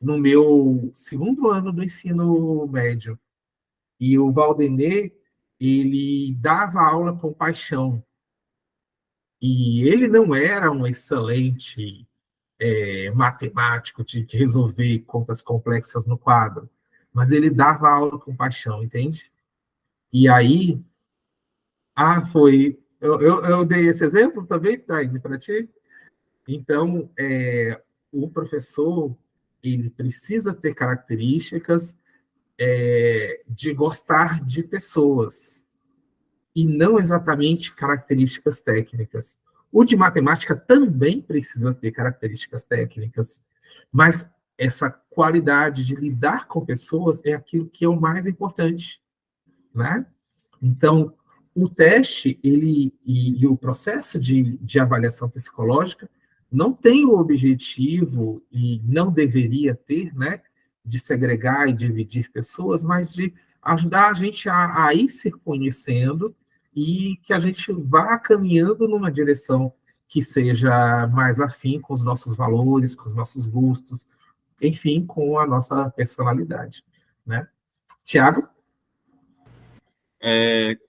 no meu 2º ano do ensino médio. E o Valdenê, ele dava aula com paixão. E ele não era um excelente matemático de resolver contas complexas no quadro, mas ele dava aula com paixão, entende? E aí, foi... Eu dei esse exemplo também, Taine, para ti? Então, o professor, ele precisa ter características de gostar de pessoas, e não exatamente características técnicas. O de matemática também precisa ter características técnicas, mas essa qualidade de lidar com pessoas é aquilo que é o mais importante, né? Então, o teste e o processo de avaliação psicológica não tem o objetivo, e não deveria ter, né, de segregar e dividir pessoas, mas de ajudar a gente a ir se conhecendo e que a gente vá caminhando numa direção que seja mais afim com os nossos valores, com os nossos gostos, enfim, com a nossa personalidade, né? Tiago?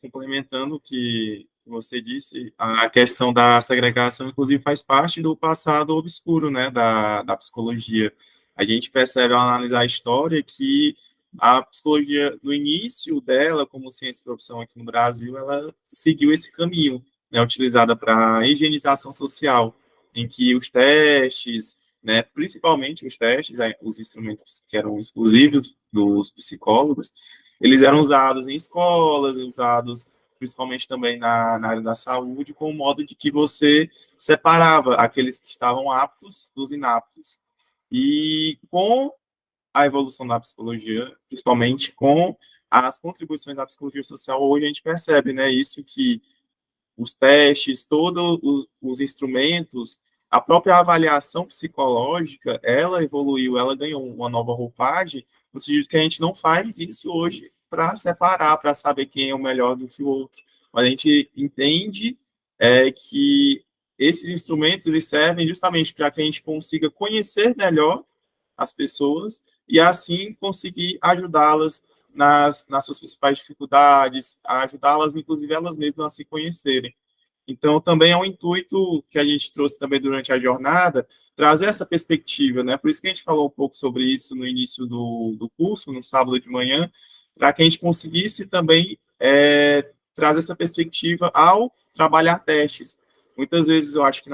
Complementando o que você disse, a questão da segregação, inclusive, faz parte do passado obscuro, né, da psicologia. A gente percebe, ao analisar a história, que a psicologia, no início dela, como ciência e profissão aqui no Brasil, ela seguiu esse caminho, né, utilizada para higienização social, em que os testes, né, principalmente os testes, os instrumentos que eram exclusivos dos psicólogos, eles eram usados em escolas, usados principalmente também na área da saúde, com o modo de que você separava aqueles que estavam aptos dos inaptos. E com a evolução da psicologia, principalmente com as contribuições da psicologia social, hoje a gente percebe, né, isso, que os testes, todos os instrumentos, a própria avaliação psicológica, ela evoluiu, ela ganhou uma nova roupagem, no sentido que a gente não faz isso hoje para separar, para saber quem é o melhor do que o outro. Mas a gente entende que esses instrumentos, eles servem justamente para que a gente consiga conhecer melhor as pessoas e, assim, conseguir ajudá-las nas suas principais dificuldades, ajudá-las, inclusive, elas mesmas a se conhecerem. Então, também é um intuito que a gente trouxe também durante a jornada, trazer essa perspectiva, né? Por isso que a gente falou um pouco sobre isso no início do curso, no sábado de manhã, para que a gente conseguisse também trazer essa perspectiva ao trabalhar testes. Muitas vezes, eu acho que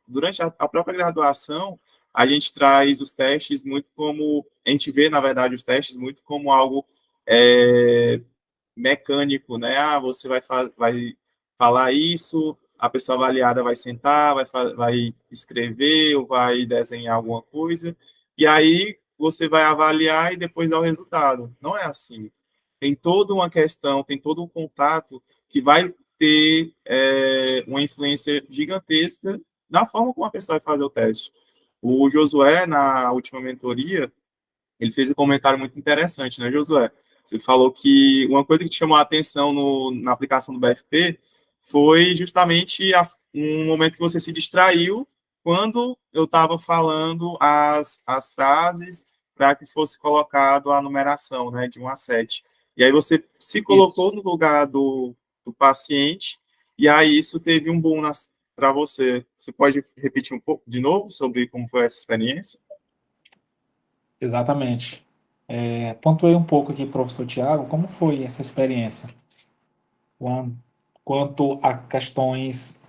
durante a própria graduação, a gente traz os testes muito como... A gente vê, na verdade, os testes muito como algo mecânico, né? Você vai falar isso, a pessoa avaliada vai sentar, vai escrever ou vai desenhar alguma coisa, e aí você vai avaliar e depois dar o resultado. Não é assim. Tem toda uma questão, tem todo um contato que vai ter uma influência gigantesca da forma como a pessoa vai fazer o teste. O Josué, na última mentoria, ele fez um comentário muito interessante, né, Josué? Você falou que uma coisa que te chamou a atenção na aplicação do BFP foi justamente um momento que você se distraiu quando eu estava falando as frases para que fosse colocado a numeração, né, de 1 a 7. E aí você se colocou no lugar do paciente, e aí isso teve um boom para você. Você pode repetir um pouco de novo sobre como foi essa experiência? Exatamente. Pontuei um pouco aqui, professor Tiago, como foi essa experiência quanto a questões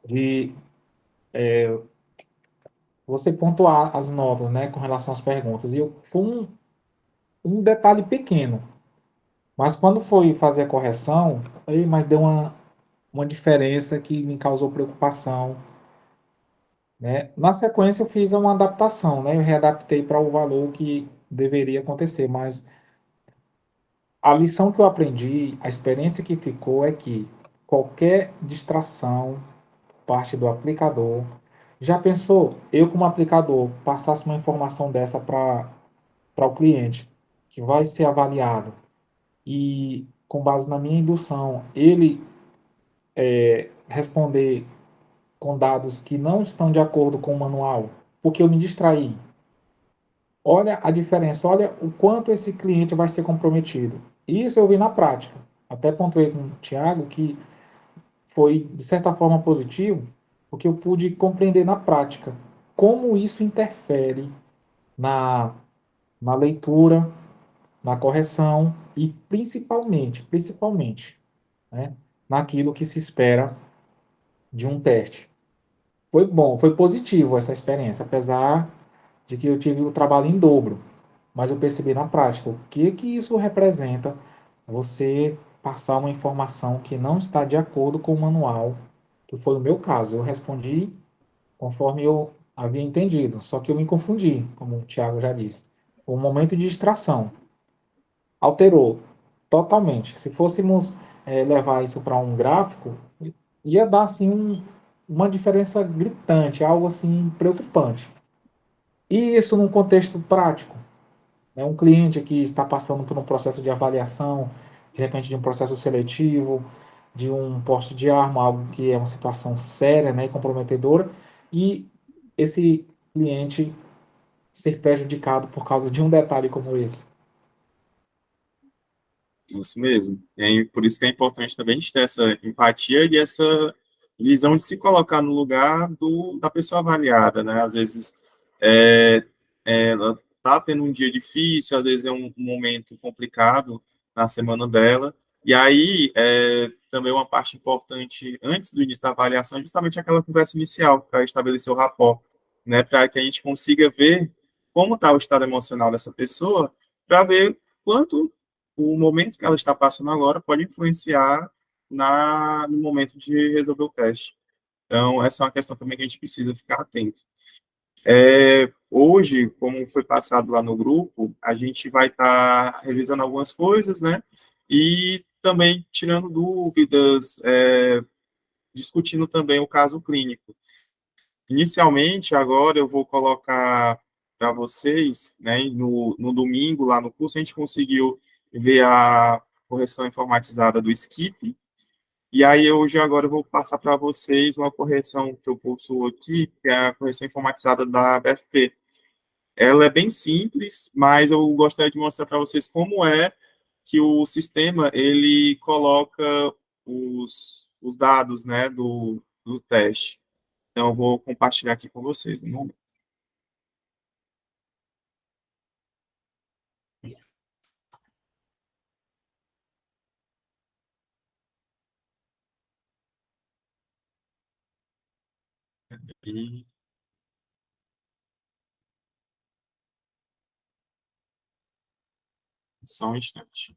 de você pontuar as notas, né, com relação às perguntas. Foi um detalhe pequeno, mas quando foi fazer a correção, mas deu uma diferença que me causou preocupação, né? Na sequência, eu fiz uma adaptação, né? Eu readaptei para o valor que deveria acontecer, mas a lição que eu aprendi, a experiência que ficou é que qualquer distração, parte do aplicador, já pensou, eu como aplicador, passasse uma informação dessa para o cliente, que vai ser avaliado, e com base na minha indução, ele responder com dados que não estão de acordo com o manual, porque eu me distraí. Olha a diferença, olha o quanto esse cliente vai ser comprometido. Isso eu vi na prática. Até pontuei com o Thiago que foi, de certa forma, positivo, porque eu pude compreender na prática como isso interfere na, na leitura, na correção e principalmente, né, naquilo que se espera de um teste. Foi bom, foi positivo essa experiência, apesar de que eu tive o trabalho em dobro, mas eu percebi na prática o que que isso representa você passar uma informação que não está de acordo com o manual, que foi o meu caso. Eu respondi conforme eu havia entendido, só que eu me confundi, como o Thiago já disse. O momento de distração alterou totalmente. Se fôssemos levar isso para um gráfico, ia dar assim uma diferença gritante, algo assim preocupante. E isso num contexto prático, né? Um cliente que está passando por um processo de avaliação, de repente de um processo seletivo, de um poste de arma, algo que é uma situação séria, né, e comprometedora, e esse cliente ser prejudicado por causa de um detalhe como esse. Isso mesmo. E por isso que é importante também a gente ter essa empatia e essa visão de se colocar no lugar da pessoa avaliada, né? Às vezes ela está tendo um dia difícil, às vezes é um momento complicado na semana dela, e aí também uma parte importante antes do início da avaliação é justamente aquela conversa inicial, para estabelecer o rapport, né? Para que a gente consiga ver como está o estado emocional dessa pessoa, para ver quanto o momento que ela está passando agora pode influenciar no momento de resolver o teste. Então, essa é uma questão também que a gente precisa ficar atento. Hoje, como foi passado lá no grupo, a gente vai estar revisando algumas coisas, né? E também tirando dúvidas, discutindo também o caso clínico. Inicialmente, agora eu vou colocar para vocês, né, no domingo, lá no curso, a gente conseguiu ver a correção informatizada do Skip, e aí hoje agora eu vou passar para vocês uma correção que eu possuo aqui, que é a correção informatizada da BFP. Ela é bem simples, mas eu gostaria de mostrar para vocês como é que o sistema, ele coloca os dados, né, do teste. Então, eu vou compartilhar aqui com vocês um momento. E só um instante.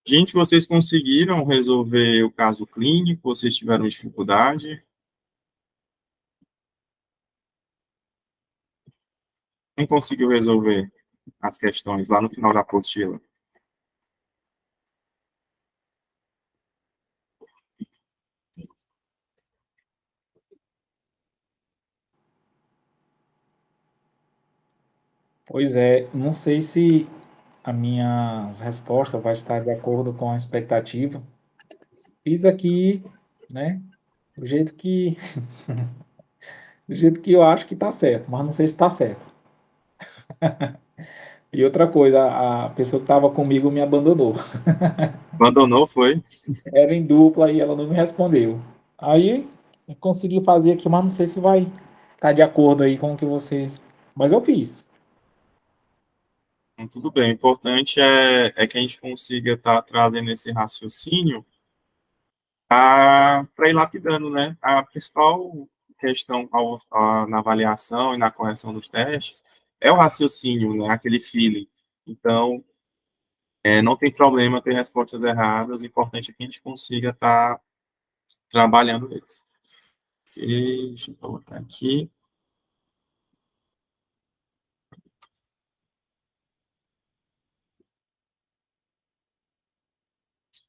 Gente, vocês conseguiram resolver o caso clínico? Vocês tiveram dificuldade? Quem conseguiu resolver as questões lá no final da apostila? Pois é, não sei se a minha resposta vai estar de acordo com a expectativa. Fiz aqui, né, do jeito que do jeito que eu acho que está certo, mas não sei se está certo. E outra coisa, a pessoa que estava comigo me abandonou. Abandonou, foi? Era em dupla e ela não me respondeu. Aí eu consegui fazer aqui, mas não sei se vai estar de acordo aí com o que vocês. Mas eu fiz. Então, tudo bem. O importante é que a gente consiga estar trazendo esse raciocínio para ir lapidando, né? A principal questão na avaliação e na correção dos testes é o raciocínio, né? Aquele feeling. Então, não tem problema ter respostas erradas, o importante é que a gente consiga estar trabalhando eles. Ok, deixa eu colocar aqui.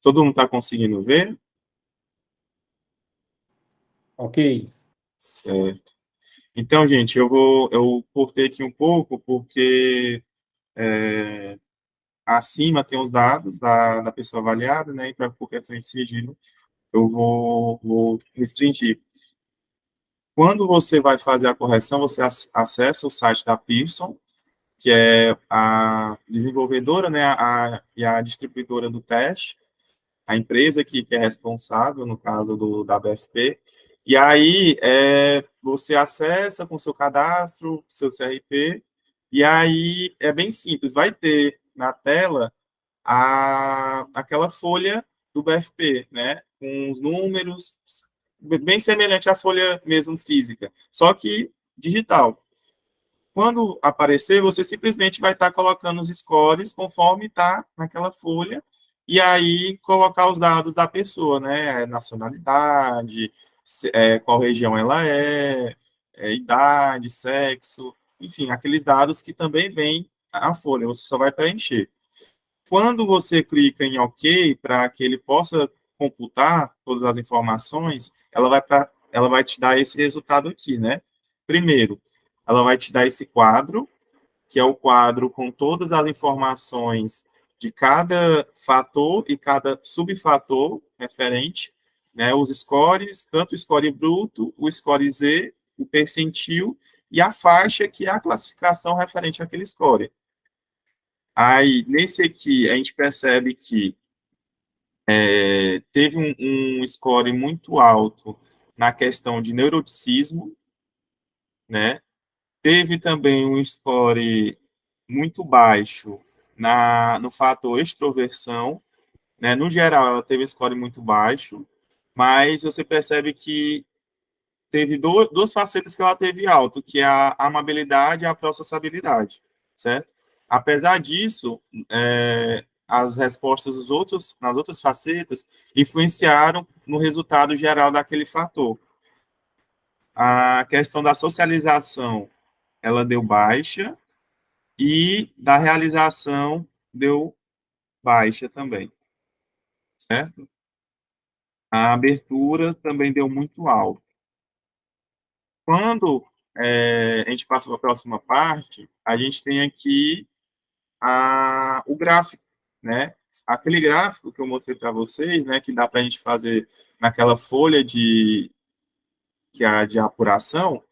Todo mundo está conseguindo ver? Ok. Certo. Então, gente, eu cortei aqui um pouco porque acima tem os dados da pessoa avaliada, né? E por questão de sigilo, eu vou restringir. Quando você vai fazer a correção, você acessa o site da Pearson, que é a desenvolvedora, né? E a distribuidora do teste, a empresa que é responsável, no caso da BFP, e aí você acessa com seu cadastro, seu CRP, e aí é bem simples, vai ter na tela aquela folha do BFP, né, com os números, bem semelhante à folha mesmo física, só que digital. Quando aparecer, você simplesmente vai estar colocando os scores conforme está naquela folha, e aí colocar os dados da pessoa, né? Nacionalidade, qual região ela idade, sexo, enfim, aqueles dados que também vêm na folha, você só vai preencher. Quando você clica em OK, para que ele possa computar todas as informações, ela vai te dar esse resultado aqui, né? Primeiro, ela vai te dar esse quadro, que é o quadro com todas as informações de cada fator e cada subfator referente, né? Os scores, tanto o score bruto, o score Z, o percentil e a faixa, que é a classificação referente àquele score. Aí, nesse aqui, a gente percebe que teve um score muito alto na questão de neuroticismo, né? Teve também um score muito baixo no fator extroversão, né? No geral, ela teve um score muito baixo, mas você percebe que teve duas facetas que ela teve alto, que é a amabilidade e a processabilidade, certo? Apesar disso, as respostas nas outras facetas influenciaram no resultado geral daquele fator. A questão da socialização, ela deu baixa, e da realização deu baixa também, certo? A abertura também deu muito alto. Quando a gente passa para a próxima parte, a gente tem aqui o gráfico, né? Aquele gráfico que eu mostrei para vocês, né, que dá para a gente fazer naquela folha de apuração,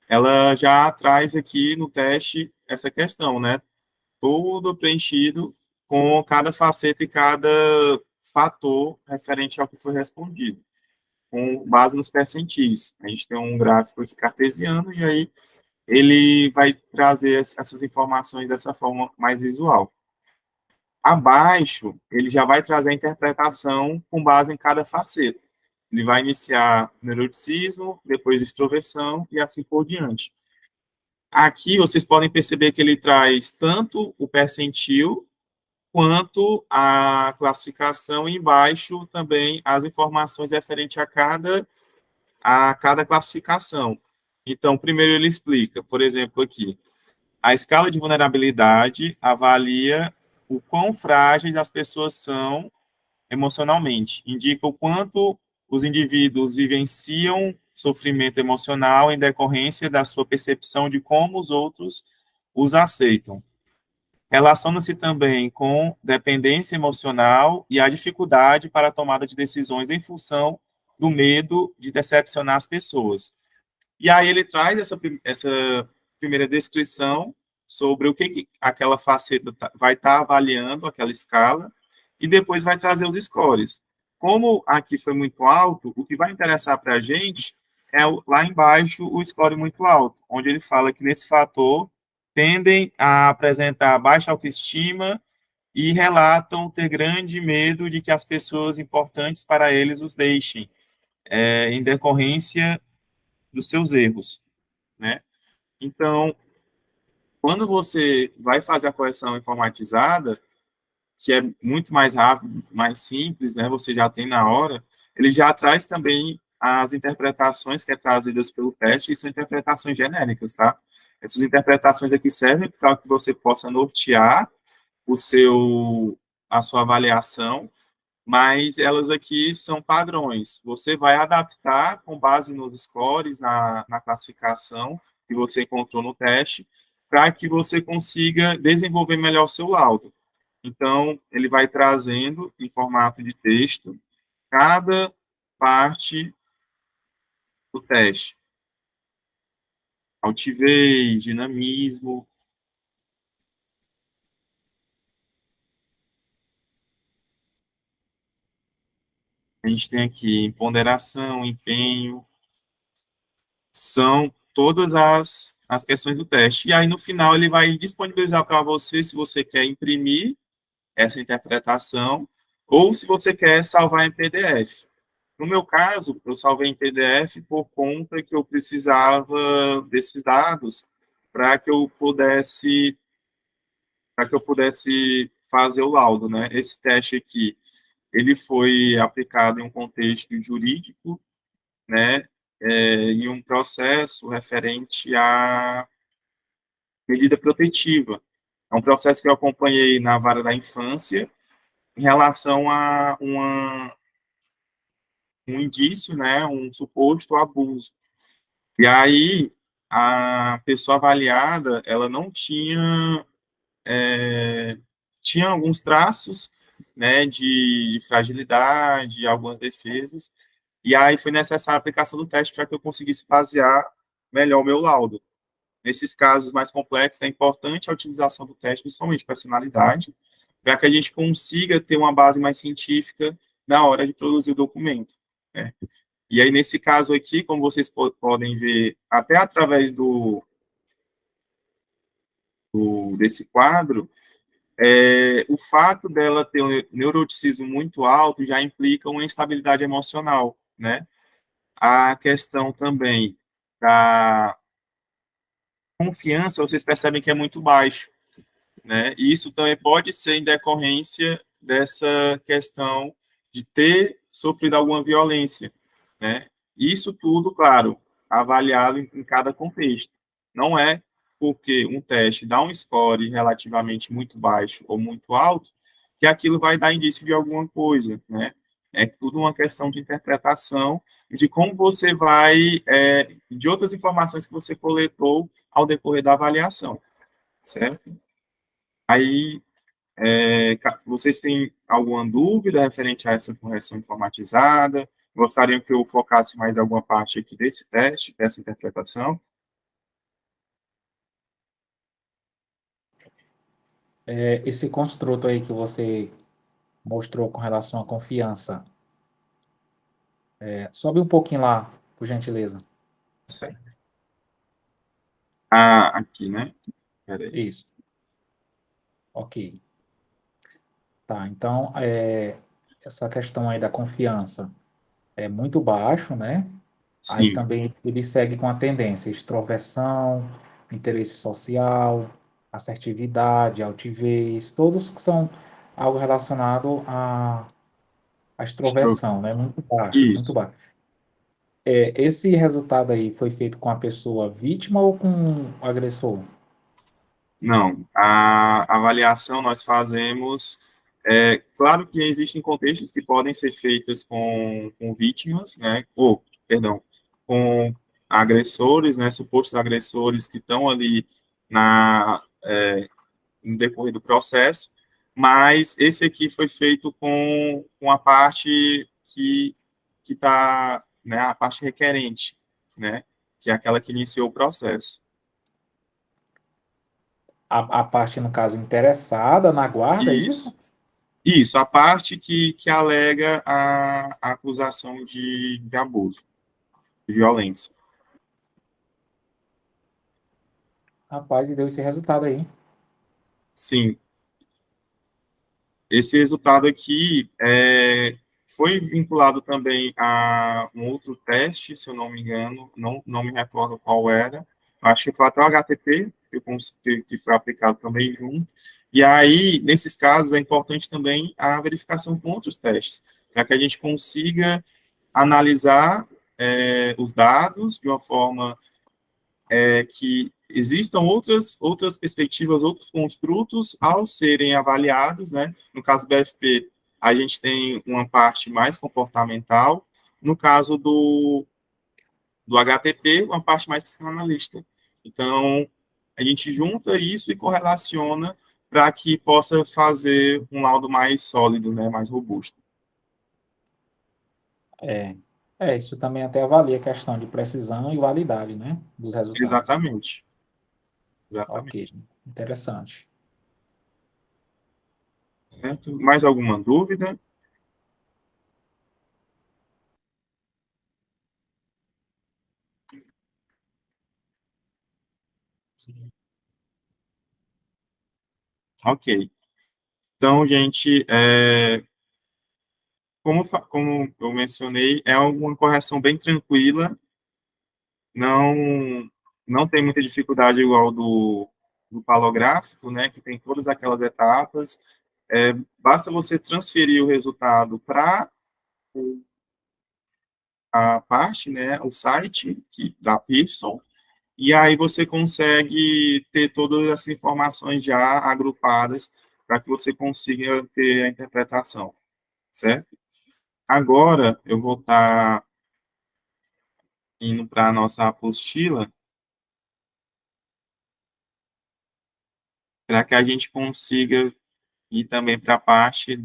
ela já traz aqui no teste essa questão, né? Tudo preenchido com cada faceta e cada fator referente ao que foi respondido, com base nos percentis. A gente tem um gráfico aqui cartesiano e aí ele vai trazer essas informações dessa forma mais visual. Abaixo, ele já vai trazer a interpretação com base em cada faceta. Ele vai iniciar neuroticismo, depois extroversão e assim por diante. Aqui vocês podem perceber que ele traz tanto o percentil quanto a classificação, e embaixo também as informações referentes a cada classificação. Então, primeiro ele explica, por exemplo, aqui, a escala de vulnerabilidade avalia o quão frágeis as pessoas são emocionalmente, indica o quanto os indivíduos vivenciam sofrimento emocional em decorrência da sua percepção de como os outros os aceitam. Relaciona-se também com dependência emocional e a dificuldade para a tomada de decisões em função do medo de decepcionar as pessoas. E aí ele traz essa primeira descrição sobre o que aquela faceta vai estar avaliando, aquela escala, e depois vai trazer os scores. Como aqui foi muito alto, o que vai interessar para a gente é lá embaixo o score muito alto, onde ele fala que nesse fator tendem a apresentar baixa autoestima e relatam ter grande medo de que as pessoas importantes para eles os deixem, em decorrência dos seus erros, né? Então, quando você vai fazer a correção informatizada, que é muito mais rápido, mais simples, né? Você já tem na hora, ele já traz também as interpretações que é trazidas pelo teste, e são interpretações genéricas, tá? Essas interpretações aqui servem para que você possa nortear a sua avaliação, mas elas aqui são padrões. Você vai adaptar com base nos scores, na classificação que você encontrou no teste, para que você consiga desenvolver melhor o seu laudo. Então, ele vai trazendo em formato de texto cada parte do teste. Altivez, dinamismo. A gente tem aqui ponderação, empenho. São todas as questões do teste. E aí, no final, ele vai disponibilizar para você se você quer imprimir essa interpretação ou se você quer salvar em PDF. No meu caso, eu salvei em PDF por conta que eu precisava desses dados para que eu pudesse fazer o laudo, né? Esse teste aqui, ele foi aplicado em um contexto jurídico, né? Em um processo referente à medida protetiva. É um processo que eu acompanhei na vara da infância em relação a um indício, né, um suposto abuso. E aí, a pessoa avaliada, ela não tinha alguns traços, né, de fragilidade, algumas defesas, e aí foi necessária a aplicação do teste para que eu conseguisse basear melhor o meu laudo. Nesses casos mais complexos, é importante a utilização do teste, principalmente personalidade, para que a gente consiga ter uma base mais científica na hora de produzir o documento, né? E aí, nesse caso aqui, como vocês podem ver, até através desse quadro, o fato dela ter um neuroticismo muito alto já implica uma instabilidade emocional, né? A questão também da confiança, vocês percebem que é muito baixo, né? E isso também pode ser em decorrência dessa questão de ter sofrido alguma violência, né? Isso tudo, claro, avaliado em cada contexto. Não é porque um teste dá um score relativamente muito baixo ou muito alto que aquilo vai dar indício de alguma coisa, né? É tudo uma questão de interpretação de como você vai, de outras informações que você coletou ao decorrer da avaliação, certo? Aí, vocês têm alguma dúvida referente a essa correção informatizada? Gostariam que eu focasse mais em alguma parte aqui desse teste, dessa interpretação? Esse construto aí que você mostrou com relação à confiança, sobe um pouquinho lá, por gentileza. Certo. Ah, aqui, né? Peraí. Isso. Ok. Tá, então, essa questão aí da confiança é muito baixo, né? Sim. Aí também ele segue com a tendência, extroversão, interesse social, assertividade, altivez, todos que são algo relacionado à extroversão, né? Muito baixo, muito Isso. baixo. Esse resultado aí foi feito com a pessoa vítima ou com o agressor? Não, a avaliação nós fazemos. Claro que existem contextos que podem ser feitos com vítimas, né? Ou, perdão, com agressores, né? Supostos agressores que estão ali no decorrer do processo, mas esse aqui foi feito com a parte que está, né? A parte requerente, né? Que é aquela que iniciou o processo. A parte, no caso, interessada na guarda, é Isso. isso? Isso, a parte que alega a acusação de abuso, de violência. Rapaz, e deu esse resultado aí. Sim. Esse resultado aqui foi vinculado também a um outro teste, se eu não me engano, não me recordo qual era. Acho que foi até o HTP, que foi aplicado também junto. E aí, nesses casos, é importante também a verificação com outros testes, para que a gente consiga analisar os dados de uma forma que existam outras perspectivas, outros construtos ao serem avaliados, né? No caso do BFP, a gente tem uma parte mais comportamental, no caso do HTP, uma parte mais psicanalista. Então, a gente junta isso e correlaciona para que possa fazer um laudo mais sólido, né, mais robusto. É, isso também até avalia a questão de precisão e validade, né, dos resultados. Exatamente. Ok, Exatamente. interessante. Certo? Mais alguma dúvida? Ok. Então, gente, como eu mencionei, é uma correção bem tranquila, não, não tem muita dificuldade igual do palográfico, né, que tem todas aquelas etapas. Basta você transferir o resultado para a parte, né, o site da Pearson, e aí você consegue ter todas essas informações já agrupadas para que você consiga ter a interpretação, certo? Agora, eu vou estar indo para a nossa apostila, para que a gente consiga ir também para a parte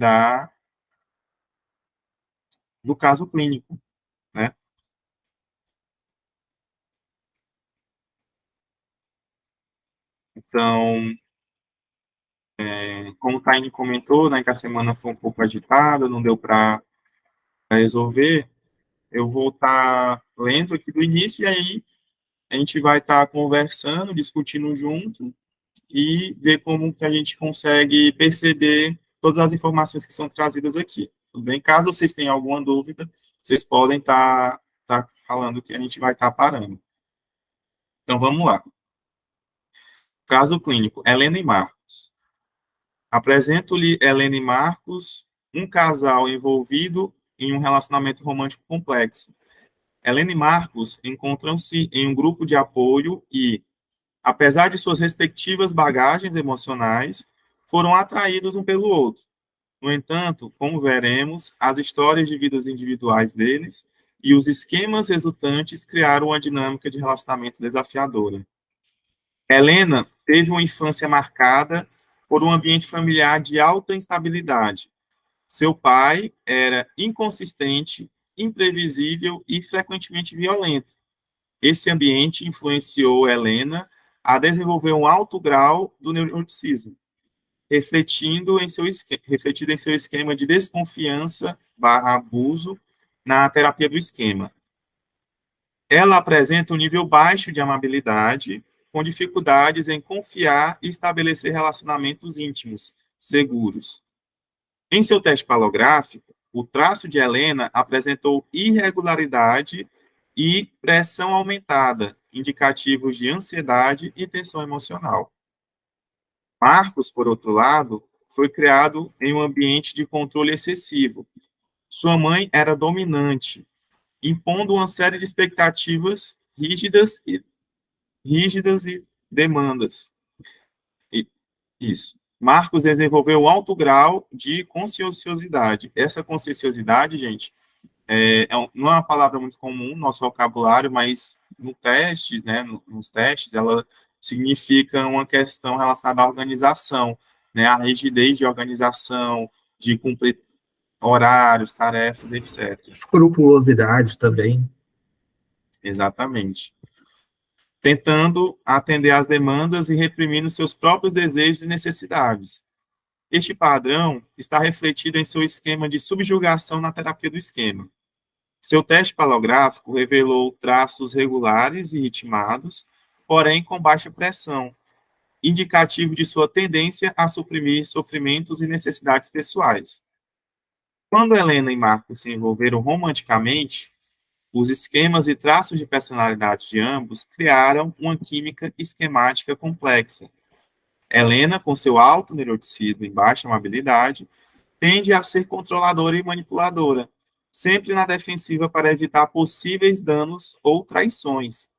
do caso clínico, né? Então, como o Taine comentou, né, que a semana foi um pouco agitada, não deu para resolver, eu vou estar lendo aqui do início e aí a gente vai estar conversando, discutindo junto e ver como que a gente consegue perceber todas as informações que são trazidas aqui. Tudo bem? Caso vocês tenham alguma dúvida, vocês podem estar falando que a gente vai estar parando. Então, vamos lá. Caso clínico, Helena e Marcos. Apresento-lhe Helena e Marcos, um casal envolvido em um relacionamento romântico complexo. Helena e Marcos encontram-se em um grupo de apoio e, apesar de suas respectivas bagagens emocionais, foram atraídos um pelo outro. No entanto, como veremos, as histórias de vidas individuais deles e os esquemas resultantes criaram uma dinâmica de relacionamento desafiadora. Helena teve uma infância marcada por um ambiente familiar de alta instabilidade. Seu pai era inconsistente, imprevisível e frequentemente violento. Esse ambiente influenciou Helena a desenvolver um alto grau do neuroticismo, refletido em seu esquema de desconfiança barra abuso na terapia do esquema. Ela apresenta um nível baixo de amabilidade, com dificuldades em confiar e estabelecer relacionamentos íntimos, seguros. Em seu teste palográfico, o traço de Helena apresentou irregularidade e pressão aumentada, indicativos de ansiedade e tensão emocional. Marcos, por outro lado, foi criado em um ambiente de controle excessivo. Sua mãe era dominante, impondo uma série de expectativas rígidas e demandas. Isso. Marcos desenvolveu um alto grau de conscienciosidade. Essa conscienciosidade, gente, não é uma palavra muito comum no nosso vocabulário, mas nos testes, ela significa uma questão relacionada à organização, né, a rigidez de organização, de cumprir horários, tarefas, etc. Escrupulosidade também. Exatamente. Tentando atender às demandas e reprimindo seus próprios desejos e necessidades. Este padrão está refletido em seu esquema de subjugação na terapia do esquema. Seu teste palográfico revelou traços regulares e ritmados, porém com baixa pressão, indicativo de sua tendência a suprimir sofrimentos e necessidades pessoais. Quando Helena e Marcos se envolveram romanticamente, os esquemas e traços de personalidade de ambos criaram uma química esquemática complexa. Helena, com seu alto neuroticismo e baixa amabilidade, tende a ser controladora e manipuladora, sempre na defensiva para evitar possíveis danos ou traições.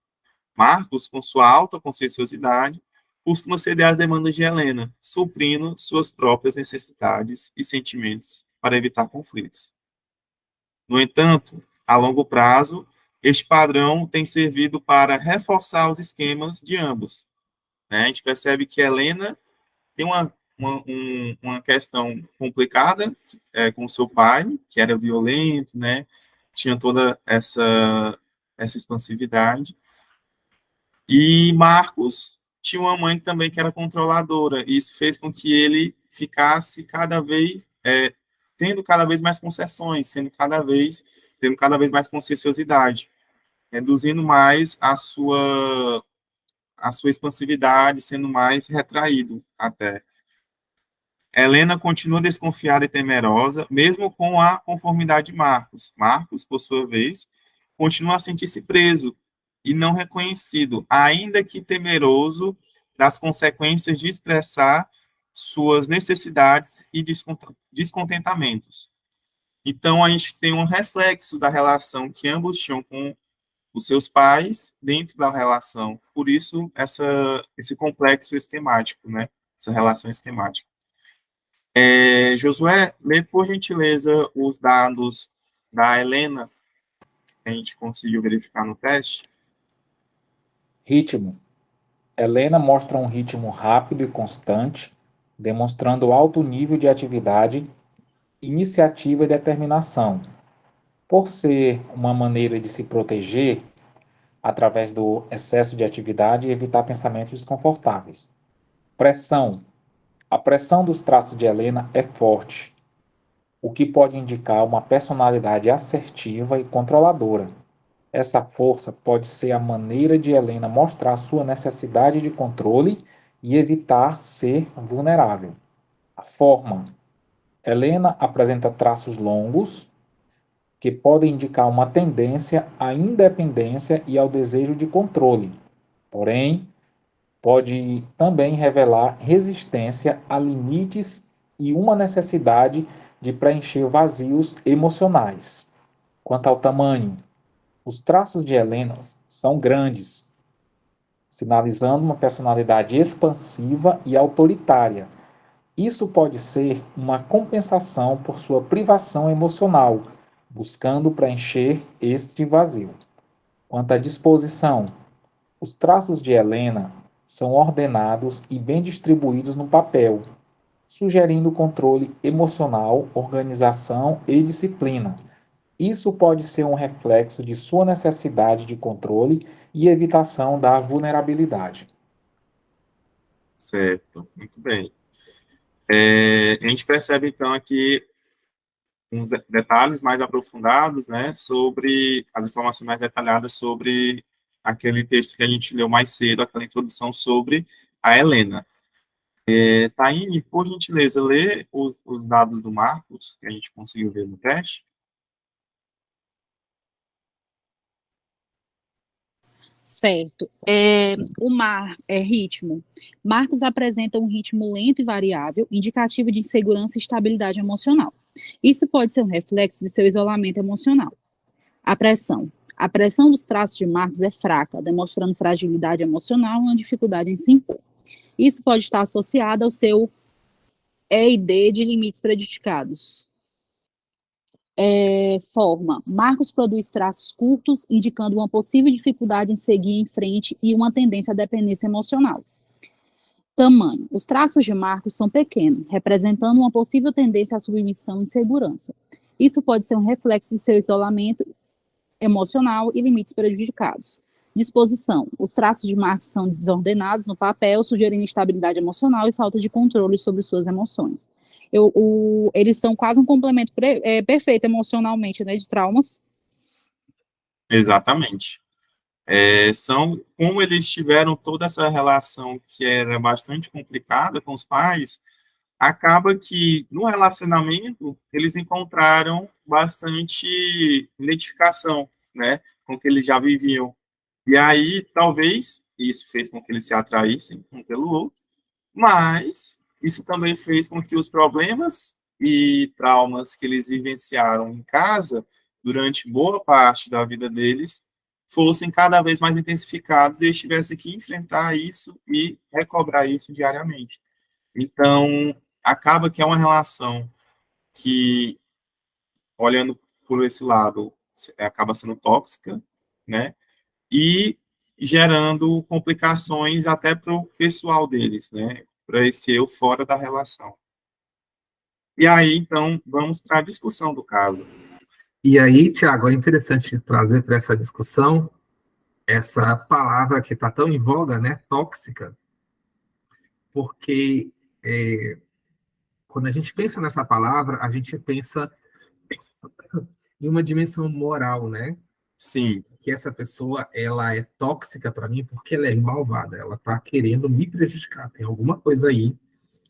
Marcos, com sua alta conscienciosidade, costuma ceder às demandas de Helena, suprindo suas próprias necessidades e sentimentos para evitar conflitos. No entanto, a longo prazo, este padrão tem servido para reforçar os esquemas de ambos. Né? A gente percebe que Helena tem uma questão complicada com seu pai, que era violento, né? Tinha toda essa expansividade. E Marcos tinha uma mãe também que era controladora, e isso fez com que ele ficasse tendo cada vez mais concessões, tendo cada vez mais conscienciosidade, reduzindo mais a sua expansividade, sendo mais retraído até. Helena continua desconfiada e temerosa, mesmo com a conformidade de Marcos. Marcos, por sua vez, continua a sentir-se preso e não reconhecido, ainda que temeroso das consequências de expressar suas necessidades e descontentamentos. Então, a gente tem um reflexo da relação que ambos tinham com os seus pais dentro da relação. Por isso, esse complexo esquemático, né? Essa relação esquemática. Josué, lê, por gentileza, os dados da Helena, que a gente conseguiu verificar no teste. Ritmo. Helena mostra um ritmo rápido e constante, demonstrando alto nível de atividade, iniciativa e determinação. Por ser uma maneira de se proteger através do excesso de atividade e evitar pensamentos desconfortáveis. Pressão. A pressão dos traços de Helena é forte, o que pode indicar uma personalidade assertiva e controladora. Essa força pode ser a maneira de Helena mostrar sua necessidade de controle e evitar ser vulnerável. A forma. Helena apresenta traços longos, que podem indicar uma tendência à independência e ao desejo de controle. Porém, pode também revelar resistência a limites e uma necessidade de preencher vazios emocionais. Quanto ao tamanho, os traços de Helena são grandes, sinalizando uma personalidade expansiva e autoritária. Isso pode ser uma compensação por sua privação emocional, buscando preencher este vazio. Quanto à disposição, os traços de Helena são ordenados e bem distribuídos no papel, sugerindo controle emocional, organização e disciplina. Isso pode ser um reflexo de sua necessidade de controle e evitação da vulnerabilidade. Certo, muito bem. A gente percebe, então, aqui uns detalhes mais aprofundados, né, sobre as informações mais detalhadas sobre aquele texto que a gente leu mais cedo, aquela introdução sobre a Helena. Taine, por gentileza, lê os dados do Marcos, que a gente conseguiu ver no teste. Certo. Ritmo. Marcos apresenta um ritmo lento e variável, indicativo de insegurança e estabilidade emocional. Isso pode ser um reflexo de seu isolamento emocional. A pressão. A pressão dos traços de Marcos é fraca, demonstrando fragilidade emocional e uma dificuldade em se impor. Isso pode estar associado ao seu EID de limites predicados. Forma. Marcos produz traços curtos, indicando uma possível dificuldade em seguir em frente e uma tendência à dependência emocional. Tamanho. Os traços de Marcos são pequenos, representando uma possível tendência à submissão e insegurança. Isso pode ser um reflexo de seu isolamento emocional e limites prejudicados. Disposição. Os traços de Marcos são desordenados no papel, sugerindo instabilidade emocional e falta de controle sobre suas emoções. Eles são quase um complemento perfeito emocionalmente, né, de traumas. Exatamente. São, como eles tiveram toda essa relação que era bastante complicada com os pais, acaba que no relacionamento eles encontraram bastante identificação, né, com o que eles já viviam. E aí, talvez, isso fez com que eles se atraíssem um pelo outro, mas isso também fez com que os problemas e traumas que eles vivenciaram em casa durante boa parte da vida deles fossem cada vez mais intensificados e eles tivessem que enfrentar isso e recobrar isso diariamente. Então, acaba que é uma relação que, olhando por esse lado, acaba sendo tóxica, né? E gerando complicações até para o pessoal deles, né? Para esse eu fora da relação. E aí, então, vamos para a discussão do caso. E aí, Tiago, é interessante trazer para essa discussão essa palavra que está tão em voga, né? Tóxica, porque quando a gente pensa nessa palavra, a gente pensa em uma dimensão moral, né? Sim. Que essa pessoa, ela é tóxica para mim porque ela é malvada, ela está querendo me prejudicar. Tem alguma coisa aí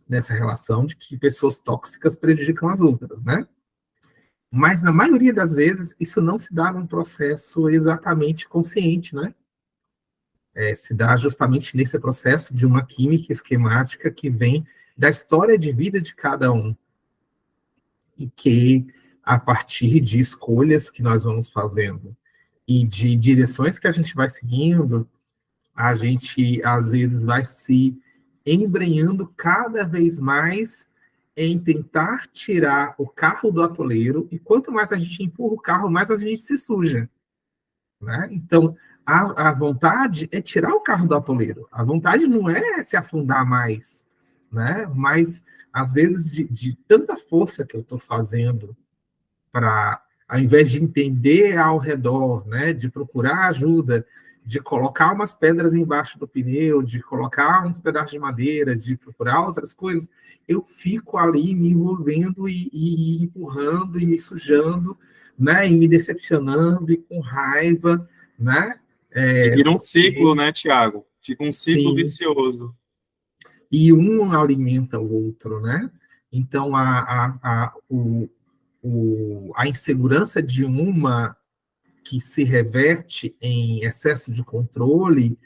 nessa relação de que pessoas tóxicas prejudicam as outras, né? Mas, na maioria das vezes, isso não se dá num processo exatamente consciente, né? Se dá justamente nesse processo de uma química esquemática que vem da história de vida de cada um. E que, a partir de escolhas que nós vamos fazendo e de direções que a gente vai seguindo, a gente, às vezes, vai se embrenhando cada vez mais em tentar tirar o carro do atoleiro, e quanto mais a gente empurra o carro, mais a gente se suja, né? Então, a vontade é tirar o carro do atoleiro. A vontade não é se afundar mais, né? Mas, às vezes, de tanta força que eu estou fazendo para, ao invés de entender ao redor, né, de procurar ajuda, de colocar umas pedras embaixo do pneu, de colocar uns pedaços de madeira, de procurar outras coisas, eu fico ali me envolvendo e empurrando e me sujando, né, e me decepcionando e com raiva, né? Vira um ciclo, né, Tiago? Fica um ciclo vicioso. E um alimenta o outro, né? Então, a insegurança de uma que se reverte em excesso de controle,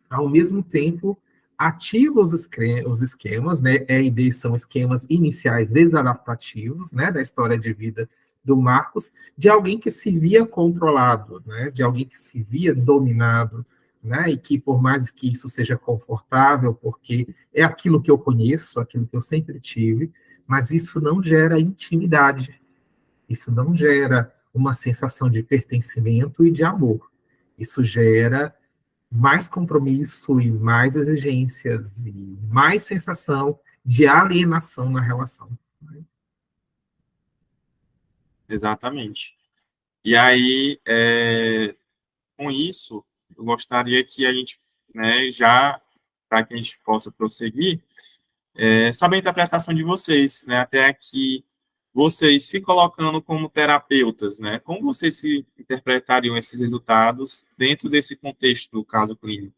ao mesmo tempo, ativa os esquemas, né? EID são esquemas iniciais desadaptativos, né? Da história de vida do Marcos, de alguém que se via controlado, né? De alguém que se via dominado, né? E que, por mais que isso seja confortável, porque é aquilo que eu conheço, aquilo que eu sempre tive, mas isso não gera intimidade, isso não gera uma sensação de pertencimento e de amor. Isso gera mais compromisso e mais exigências e mais sensação de alienação na relação. Exatamente. E aí, com isso, eu gostaria que a gente, né, já, para que a gente possa prosseguir, saber a interpretação de vocês, né, até aqui, vocês se colocando como terapeutas, né, como vocês se interpretariam esses resultados dentro desse contexto do caso clínico?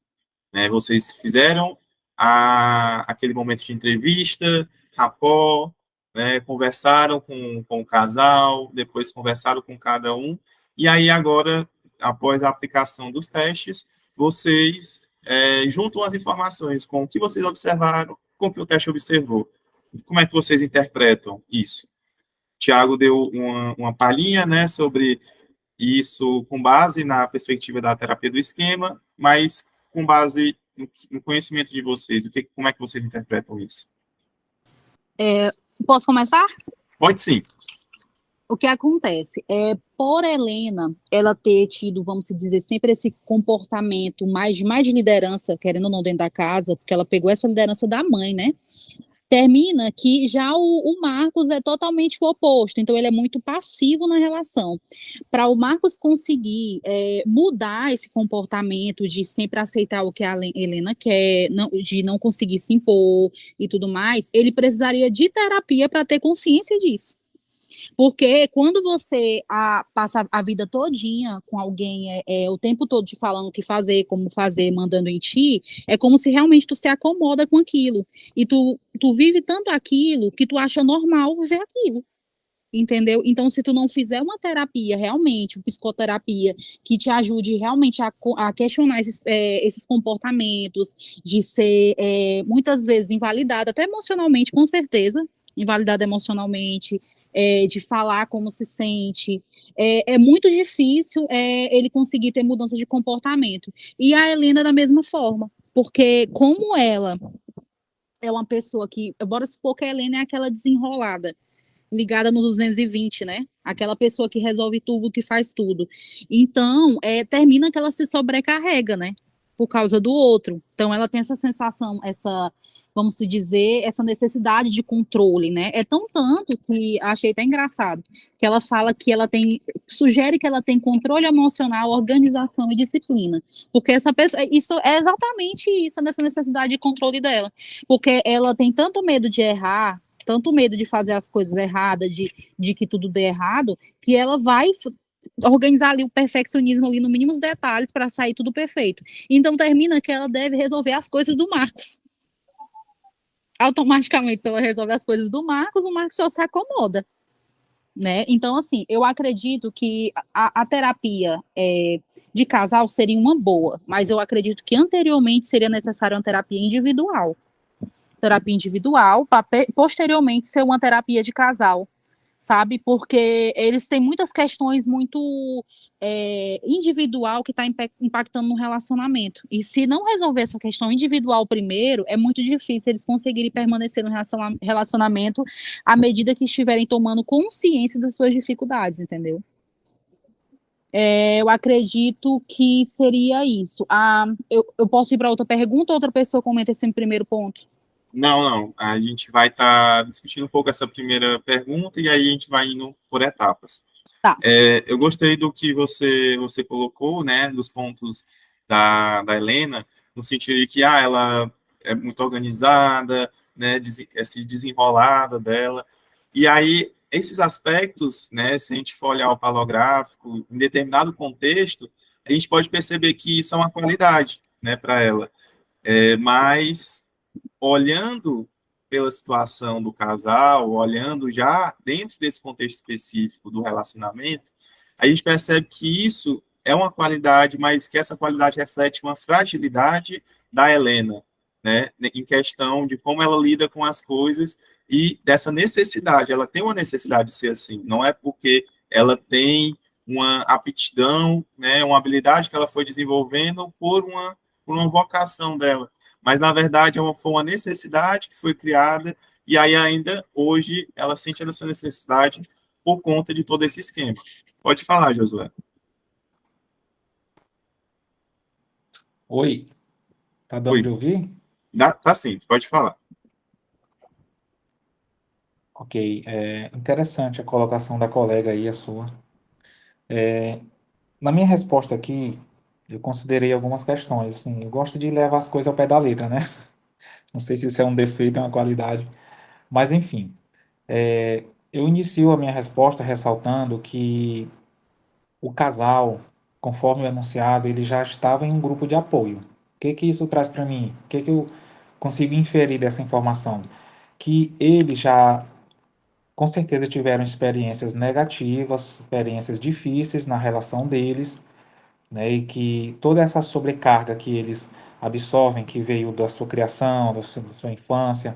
Né, vocês fizeram aquele momento de entrevista, rapport, né, conversaram com o casal, depois conversaram com cada um, e aí agora após a aplicação dos testes, vocês juntam as informações com o que vocês observaram, com o que o teste observou. Como é que vocês interpretam isso? Tiago deu uma palhinha, né, sobre isso com base na perspectiva da terapia do esquema, mas com base no conhecimento de vocês. Como é que vocês interpretam isso? Posso começar? Pode sim. O que acontece por Helena, ela ter tido, vamos dizer, sempre esse comportamento mais de liderança, querendo ou não, dentro da casa, porque ela pegou essa liderança da mãe, né? Termina que já o Marcos é totalmente o oposto, então ele é muito passivo na relação. Para o Marcos conseguir mudar esse comportamento de sempre aceitar o que a Helena quer, de não conseguir se impor e tudo mais, ele precisaria de terapia para ter consciência disso. Porque quando você passa a vida todinha com alguém, o tempo todo te falando o que fazer, como fazer, mandando em ti, é como se realmente tu se acomoda com aquilo. E tu vive tanto aquilo que tu acha normal viver aquilo. Entendeu? Então, se tu não fizer uma terapia realmente, uma psicoterapia que te ajude realmente a questionar esses comportamentos, de ser muitas vezes invalidado, até emocionalmente, com certeza, invalidado emocionalmente, de falar como se sente, é muito difícil ele conseguir ter mudança de comportamento. E a Helena da mesma forma, porque como ela é uma pessoa que, bora supor que a Helena é aquela desenrolada, ligada no 220, né? Aquela pessoa que resolve tudo, que faz tudo. Então, termina que ela se sobrecarrega, né? Por causa do outro. Então, ela tem essa sensação, vamos dizer, essa necessidade de controle, né? É tão tanto que achei até engraçado, que ela fala que sugere que ela tem controle emocional, organização e disciplina. Porque essa pessoa, isso é exatamente isso, nessa necessidade de controle dela. Porque ela tem tanto medo de errar, tanto medo de fazer as coisas erradas, de que tudo dê errado, que ela vai organizar ali o perfeccionismo ali no mínimos detalhes para sair tudo perfeito. Então termina que ela deve resolver as coisas do Marcos. Automaticamente, se ela resolve as coisas do Marcos, o Marcos só se acomoda. Né? Então, assim, eu acredito que a terapia de casal seria uma boa, mas eu acredito que anteriormente seria necessária uma terapia individual. Terapia individual, para posteriormente ser uma terapia de casal, sabe? Porque eles têm muitas questões muito individual que está impactando no relacionamento. E se não resolver essa questão individual primeiro, é muito difícil eles conseguirem permanecer no relacionamento à medida que estiverem tomando consciência das suas dificuldades, entendeu? Eu acredito que seria isso. Eu posso ir para outra pergunta ou outra pessoa comenta esse primeiro ponto? Não. A gente vai estar discutindo um pouco essa primeira pergunta e aí a gente vai indo por etapas. Tá. Eu gostei do que você colocou, né, dos pontos da Helena, no sentido de que ela é muito organizada, né, desenrolada dela. E aí, esses aspectos, né, se a gente for olhar o palográfico, em determinado contexto, a gente pode perceber que isso é uma qualidade, né, para ela. Mas olhando pela situação do casal, olhando já dentro desse contexto específico do relacionamento, a gente percebe que isso é uma qualidade, mas que essa qualidade reflete uma fragilidade da Helena, né, em questão de como ela lida com as coisas e dessa necessidade. Ela tem uma necessidade de ser assim, não é porque ela tem uma aptidão, né, uma habilidade que ela foi desenvolvendo por uma vocação dela, mas na verdade foi uma necessidade que foi criada, e aí ainda hoje ela sente essa necessidade por conta de todo esse esquema. Pode falar, Josué. Oi, tá dando de ouvir? Tá sim, pode falar. Ok, interessante a colocação da colega aí, a sua. Na minha resposta aqui, eu considerei algumas questões, assim, eu gosto de levar as coisas ao pé da letra, né? Não sei se isso é um defeito, é uma qualidade, mas enfim. Eu inicio a minha resposta ressaltando que o casal, conforme o enunciado, ele já estava em um grupo de apoio. O que isso traz para mim? O que eu consigo inferir dessa informação? Que eles já, com certeza, tiveram experiências negativas, experiências difíceis na relação deles, né, e que toda essa sobrecarga que eles absorvem, que veio da sua criação, da sua infância,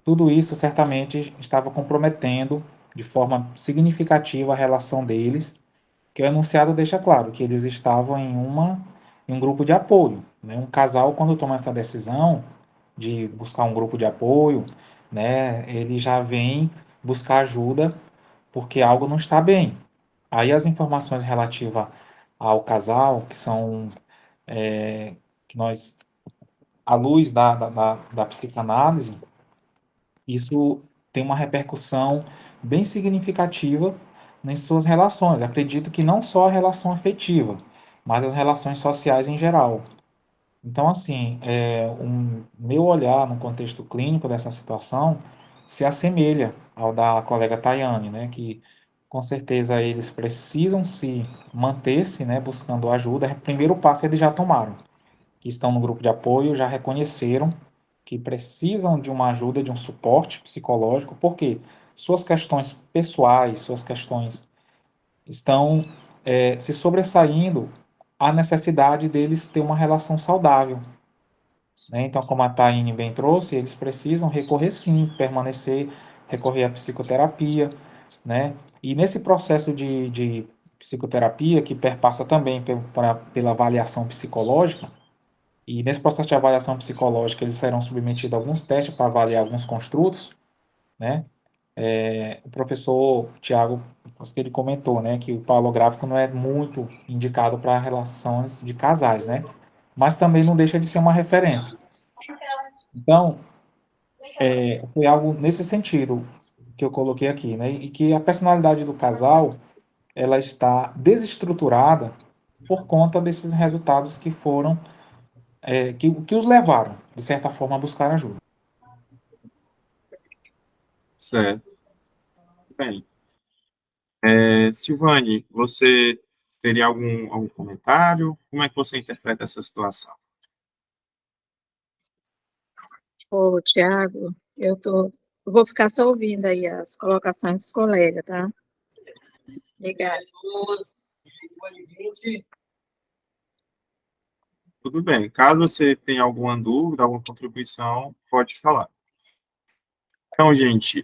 tudo isso certamente estava comprometendo de forma significativa a relação deles, que o enunciado deixa claro que eles estavam em um grupo de apoio, né? Um casal, quando toma essa decisão de buscar um grupo de apoio, né, ele já vem buscar ajuda porque algo não está bem. Aí as informações relativas ao casal, que são que nós, à luz da psicanálise, isso tem uma repercussão bem significativa nas suas relações. Acredito que não só a relação afetiva, mas as relações sociais em geral. Então, assim, meu olhar no contexto clínico dessa situação se assemelha ao da colega Tayane, né, que com certeza eles precisam se manter-se, né, buscando ajuda. O primeiro passo eles já tomaram, que estão no grupo de apoio, já reconheceram que precisam de uma ajuda, de um suporte psicológico, porque suas questões pessoais, suas questões estão se sobressaindo à necessidade deles ter uma relação saudável, né? Então, como a Taine bem trouxe, eles precisam recorrer sim, permanecer, recorrer à psicoterapia, né? E nesse processo de psicoterapia, que perpassa também pela avaliação psicológica, e nesse processo de avaliação psicológica, eles serão submetidos a alguns testes para avaliar alguns construtos, né? O professor Tiago, acho que ele comentou, né, que o palográfico não é muito indicado para relações de casais, né? Mas também não deixa de ser uma referência. Então, foi algo nesse sentido que eu coloquei aqui, né? E que a personalidade do casal, ela está desestruturada por conta desses resultados que foram, que os levaram, de certa forma, a buscar ajuda. Certo. Bem, Silvane, você teria algum comentário? Como é que você interpreta essa situação? Ô, Tiago, vou ficar só ouvindo aí as colocações dos colegas, tá? Obrigada. Tudo bem. Caso você tenha alguma dúvida, alguma contribuição, pode falar. Então, gente,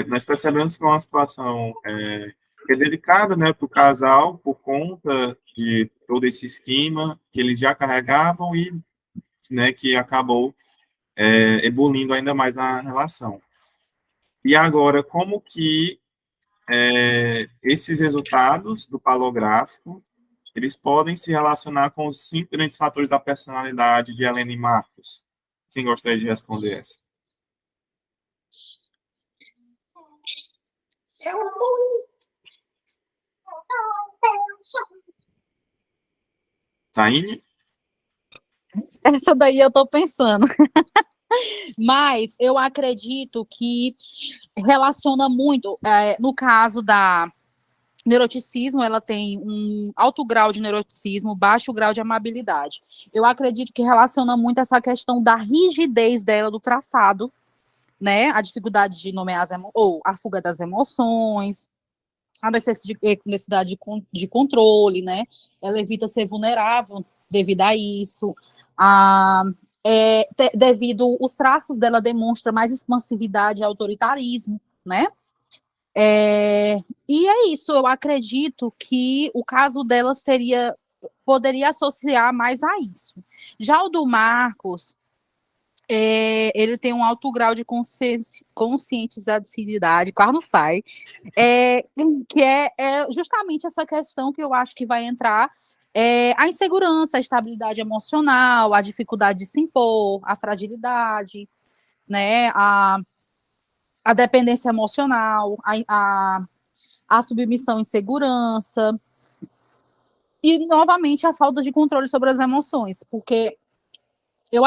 nós percebemos que é uma situação que é delicada, né, para o casal, por conta de todo esse esquema que eles já carregavam e, né, que acabou evoluindo ainda mais na relação. E agora, como que esses resultados do palográfico, eles podem se relacionar com os 5 grandes fatores da personalidade de Helena e Marcos? Quem gostaria de responder essa? Taine? Essa daí eu tô pensando. Mas eu acredito que relaciona muito, no caso da neuroticismo, ela tem um alto grau de neuroticismo, baixo grau de amabilidade. Eu acredito que relaciona muito essa questão da rigidez dela, do traçado, né? A dificuldade de nomear ou a fuga das emoções, a necessidade de controle, né? Ela evita ser vulnerável devido a isso. Devido os traços dela demonstram mais expansividade e autoritarismo, né? E é isso, eu acredito que o caso dela poderia associar mais a isso. Já o do Marcos, ele tem um alto grau de conscientização, quase não sai, que é justamente essa questão que eu acho que vai entrar, a insegurança, a estabilidade emocional, a dificuldade de se impor, a fragilidade, né, a dependência emocional, a submissão e insegurança, e, novamente, a falta de controle sobre as emoções, porque eu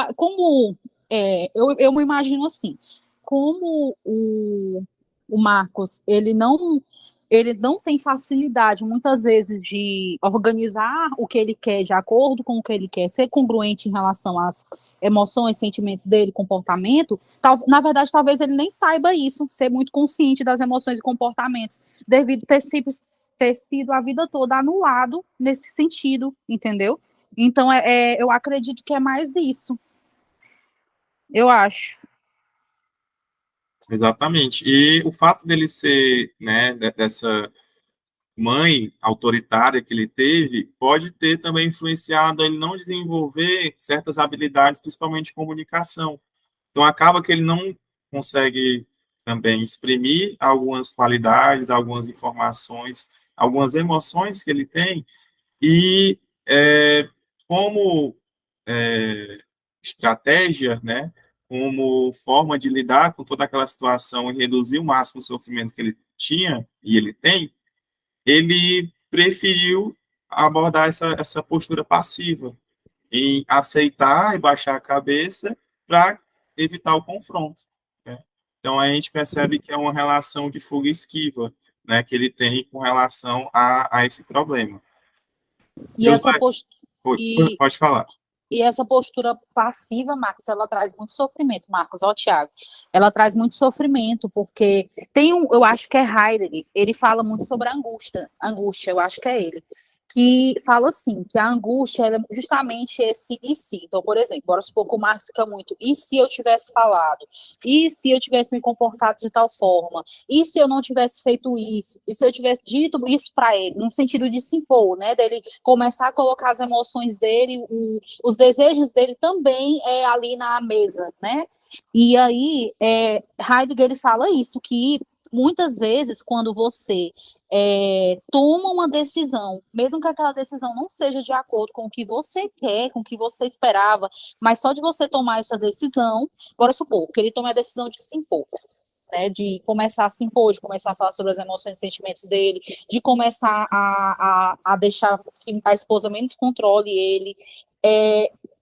me imagino assim, como o Marcos, ele não ele não tem facilidade, muitas vezes, de organizar o que ele quer de acordo com o que ele quer, ser congruente em relação às emoções, sentimentos dele, comportamento, na verdade, talvez ele nem saiba isso, ser muito consciente das emoções e comportamentos, devido ter sido a vida toda anulado nesse sentido, entendeu? Então, eu acredito que é mais isso. Eu acho. Exatamente. E o fato dele ser, né, dessa mãe autoritária que ele teve, pode ter também influenciado ele não desenvolver certas habilidades, principalmente de comunicação. Então, acaba que ele não consegue também exprimir algumas qualidades, algumas informações, algumas emoções que ele tem, e como estratégia, né, como forma de lidar com toda aquela situação e reduzir o máximo o sofrimento que ele tinha e ele tem, ele preferiu abordar essa postura passiva, em aceitar e baixar a cabeça para evitar o confronto, né? Então, a gente percebe que é uma relação de fuga e esquiva, né, que ele tem com relação a esse problema. E essa pode falar. E essa postura passiva, Marcos, ela traz muito sofrimento, Marcos, ó, Tiago. Ela traz muito sofrimento, porque eu acho que é Heidegger, ele fala muito sobre a angústia, eu acho que é ele, que fala assim, que a angústia é justamente esse e se. Então, por exemplo, bora supor que o Marcos fica muito, e se eu tivesse falado? E se eu tivesse me comportado de tal forma? E se eu não tivesse feito isso? E se eu tivesse dito isso para ele? No sentido de se impor, né? Dele começar a colocar as emoções dele, os desejos dele também ali na mesa, né? E aí, Heidegger ele fala isso, que muitas vezes, quando você toma uma decisão, mesmo que aquela decisão não seja de acordo com o que você quer, com o que você esperava, mas só de você tomar essa decisão, bora supor que ele tome a decisão de se impor, né, de começar a se impor, de começar a falar sobre as emoções e sentimentos dele, de começar a deixar que a esposa menos controle ele,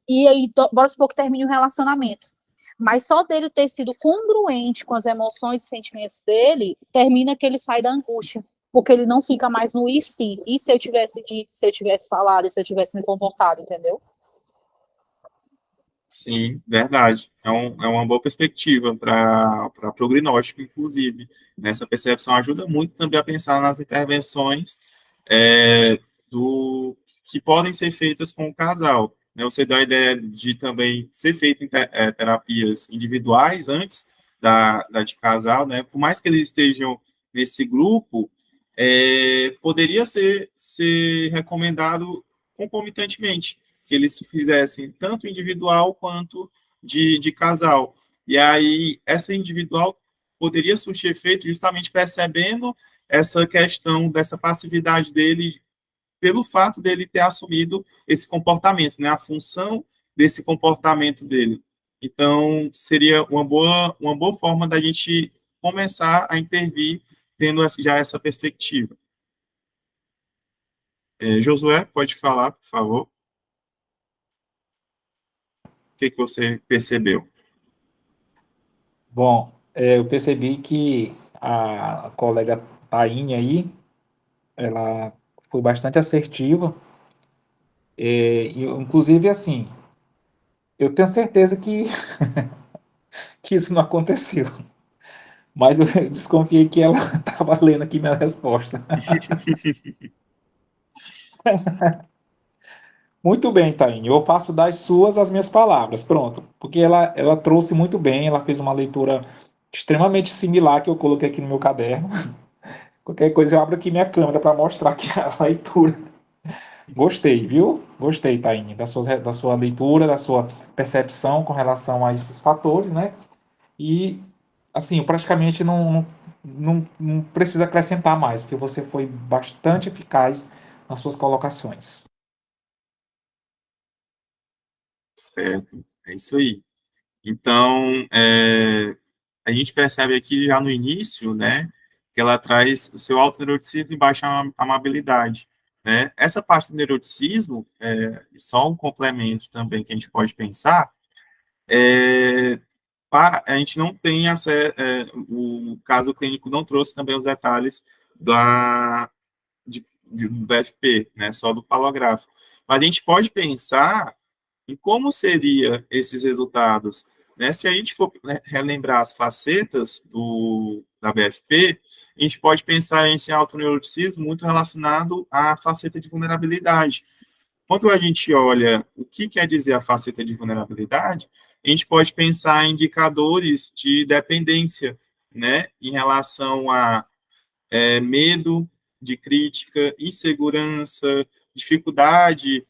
e aí, bora supor que termine o relacionamento. Mas só dele ter sido congruente com as emoções e sentimentos dele, termina que ele sai da angústia, porque ele não fica mais no e se eu tivesse dito, se eu tivesse falado, se eu tivesse me comportado, entendeu? Sim, verdade. É uma boa perspectiva para o prognóstico, inclusive. Essa percepção ajuda muito também a pensar nas intervenções que podem ser feitas com o casal. Né? Você deu a ideia de também ser feito terapias individuais antes da de casal, né? Por mais que eles estejam nesse grupo, poderia ser recomendado concomitantemente, que eles fizessem tanto individual quanto de casal. E aí, essa individual poderia surtir efeito justamente percebendo essa questão dessa passividade dele pelo fato dele ter assumido esse comportamento, né, a função desse comportamento dele. Então, seria uma boa forma da gente começar a intervir tendo já essa perspectiva. Josué, pode falar, por favor. O que você percebeu? Bom, eu percebi que a colega Taine aí, ela foi bastante assertiva, inclusive, assim, eu tenho certeza que, que isso não aconteceu, mas eu desconfiei que ela estava lendo aqui minha resposta. Muito bem, Taine, eu faço das suas as minhas palavras, pronto, porque ela trouxe muito bem, ela fez uma leitura extremamente similar que eu coloquei aqui no meu caderno. Qualquer coisa eu abro aqui minha câmera para mostrar aqui a leitura. Gostei, viu? Gostei, Taine, da sua leitura, da sua percepção com relação a esses fatores, né? E, assim, eu praticamente não precisa acrescentar mais, porque você foi bastante eficaz nas suas colocações. Certo, é isso aí. Então, a gente percebe aqui já no início, né, que ela traz o seu neuroticismo e baixa amabilidade, né? Essa parte do neuroticismo, só um complemento também que a gente pode pensar, a gente não tem o caso clínico não trouxe também os detalhes do BFP, né, só do palográfico. Mas a gente pode pensar em como seriam esses resultados, né? Se a gente for relembrar as facetas da BFP, a gente pode pensar em esse autoneuroticismo muito relacionado à faceta de vulnerabilidade. Quando a gente olha o que quer dizer a faceta de vulnerabilidade, a gente pode pensar em indicadores de dependência, né, em relação a medo de crítica, insegurança, dificuldade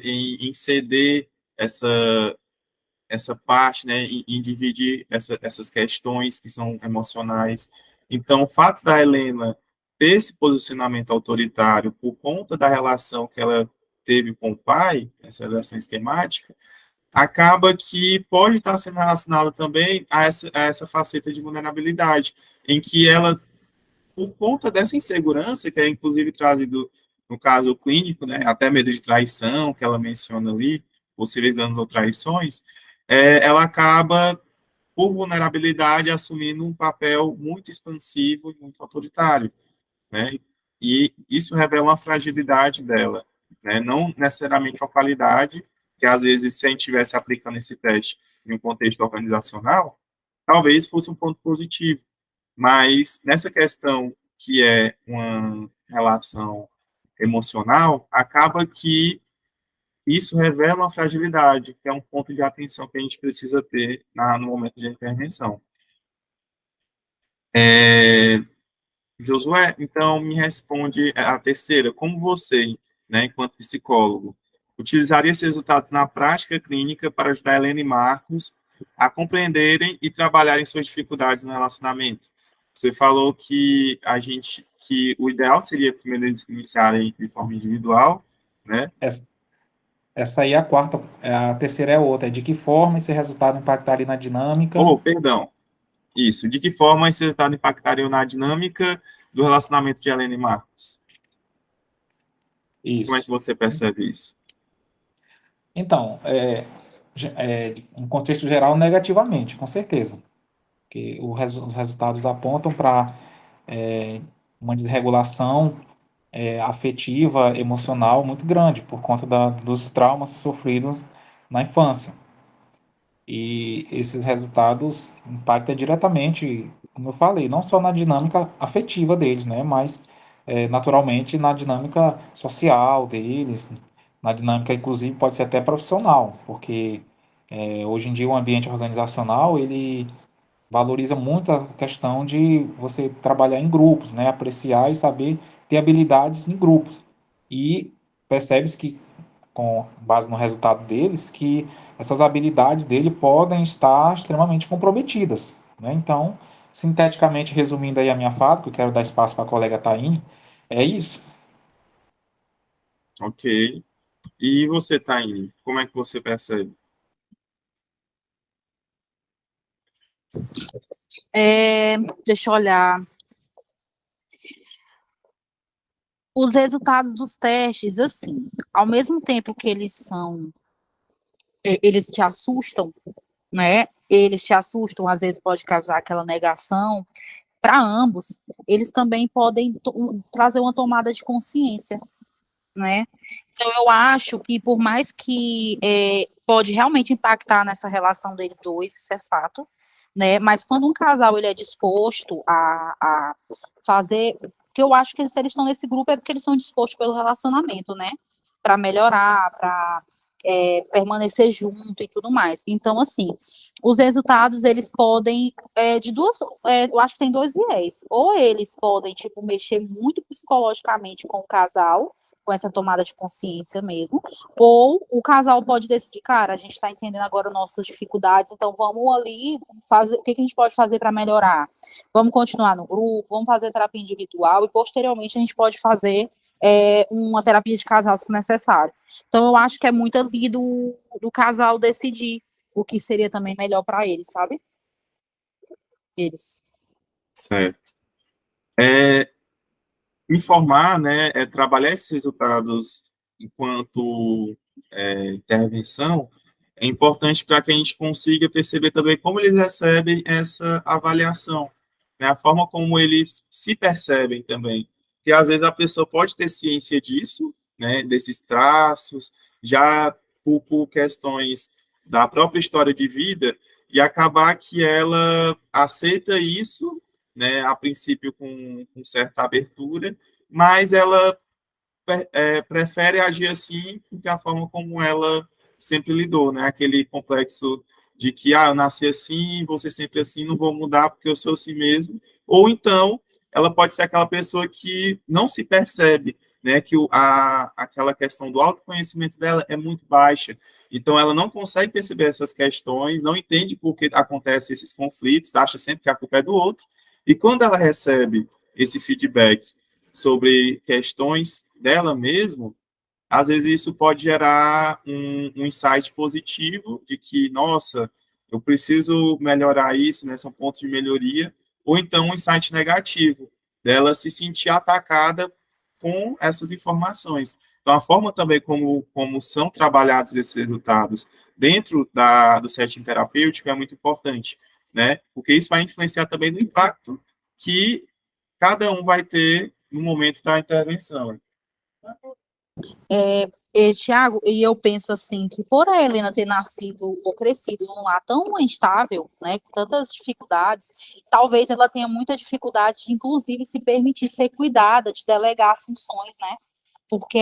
em ceder essa parte, né, em dividir essas questões que são emocionais. Então, o fato da Helena ter esse posicionamento autoritário por conta da relação que ela teve com o pai, essa relação esquemática, acaba que pode estar sendo relacionada também a essa faceta de vulnerabilidade, em que ela, por conta dessa insegurança, que é inclusive trazido no caso clínico, né, até medo de traição, que ela menciona ali, possíveis danos ou traições, ela acaba, por vulnerabilidade, assumindo um papel muito expansivo e muito autoritário, né, e isso revela uma fragilidade dela, né, não necessariamente uma qualidade, que às vezes, se a gente estivesse aplicando esse teste em um contexto organizacional, talvez fosse um ponto positivo, mas nessa questão que é uma relação emocional, acaba que isso revela uma fragilidade, que é um ponto de atenção que a gente precisa ter no momento de intervenção. Josué, então me responde a terceira, como você, né, enquanto psicólogo, utilizaria esses resultados na prática clínica para ajudar a Helena e Marcos a compreenderem e trabalharem suas dificuldades no relacionamento? Você falou que o ideal seria primeiro eles iniciarem de forma individual, né? Essa aí é a quarta, a terceira é outra. É de que forma esse resultado impactaria na dinâmica? Perdão. Isso. De que forma esse resultado impactaria na dinâmica do relacionamento de Helena e Marcos? Isso. Como é que você percebe isso? Então, em contexto geral, negativamente, com certeza. Porque os resultados apontam para uma desregulação afetiva, emocional muito grande, por conta dos traumas sofridos na infância. E esses resultados impactam diretamente, como eu falei, não só na dinâmica afetiva deles, né, mas naturalmente na dinâmica social deles, na dinâmica, inclusive, pode ser até profissional, porque hoje em dia o ambiente organizacional, ele valoriza muito a questão de você trabalhar em grupos, né, apreciar e saber ter habilidades em grupos. E percebe-se que, com base no resultado deles, que essas habilidades dele podem estar extremamente comprometidas, né? Então, sinteticamente, resumindo aí a minha fala, que eu quero dar espaço para a colega Taine, é isso. Ok. E você, Taine, como é que você percebe? Deixa eu olhar. Os resultados dos testes, assim, ao mesmo tempo que eles te assustam, né? Eles te assustam, às vezes pode causar aquela negação. Para ambos, eles também podem trazer uma tomada de consciência, né? Então, eu acho que, por mais que pode realmente impactar nessa relação deles dois, isso é fato, né? Mas quando um casal ele é disposto a fazer, que eu acho que se eles estão nesse grupo é porque eles estão dispostos pelo relacionamento, né? Para melhorar, para permanecer junto e tudo mais. Então, assim, os resultados eles podem eu acho que tem dois viés. Ou eles podem tipo mexer muito psicologicamente com o casal, com essa tomada de consciência mesmo, ou o casal pode decidir, cara, a gente está entendendo agora nossas dificuldades, então vamos ali fazer, o que a gente pode fazer para melhorar? Vamos continuar no grupo, vamos fazer terapia individual e posteriormente a gente pode fazer uma terapia de casal se necessário. Então eu acho que é muito ali do casal decidir o que seria também melhor para eles, sabe? Eles. Certo. Informar, né, trabalhar esses resultados enquanto intervenção é importante para que a gente consiga perceber também como eles recebem essa avaliação, né, a forma como eles se percebem também. Que às vezes a pessoa pode ter ciência disso, né, desses traços, já por questões da própria história de vida, e acabar que ela aceita isso, né, a princípio com certa abertura, mas ela prefere agir assim porque é a forma como ela sempre lidou, né? Aquele complexo de que, eu nasci assim, vou ser sempre assim, não vou mudar porque eu sou assim mesmo. Ou então, ela pode ser aquela pessoa que não se percebe, né? Que aquela questão do autoconhecimento dela é muito baixa. Então, ela não consegue perceber essas questões, não entende por que acontecem esses conflitos, acha sempre que a culpa é do outro. E quando ela recebe esse feedback sobre questões dela mesmo, às vezes isso pode gerar um insight positivo de que, nossa, eu preciso melhorar isso, né? São pontos de melhoria, ou então um insight negativo, dela se sentir atacada com essas informações. Então, a forma também como são trabalhados esses resultados dentro do setting terapêutico é muito importante, né? Porque isso vai influenciar também no impacto que cada um vai ter no momento da intervenção. Tiago, e eu penso assim, que por a Helena ter nascido ou crescido num lar tão instável, né, com tantas dificuldades, talvez ela tenha muita dificuldade de, inclusive, se permitir ser cuidada, de delegar funções, né? Porque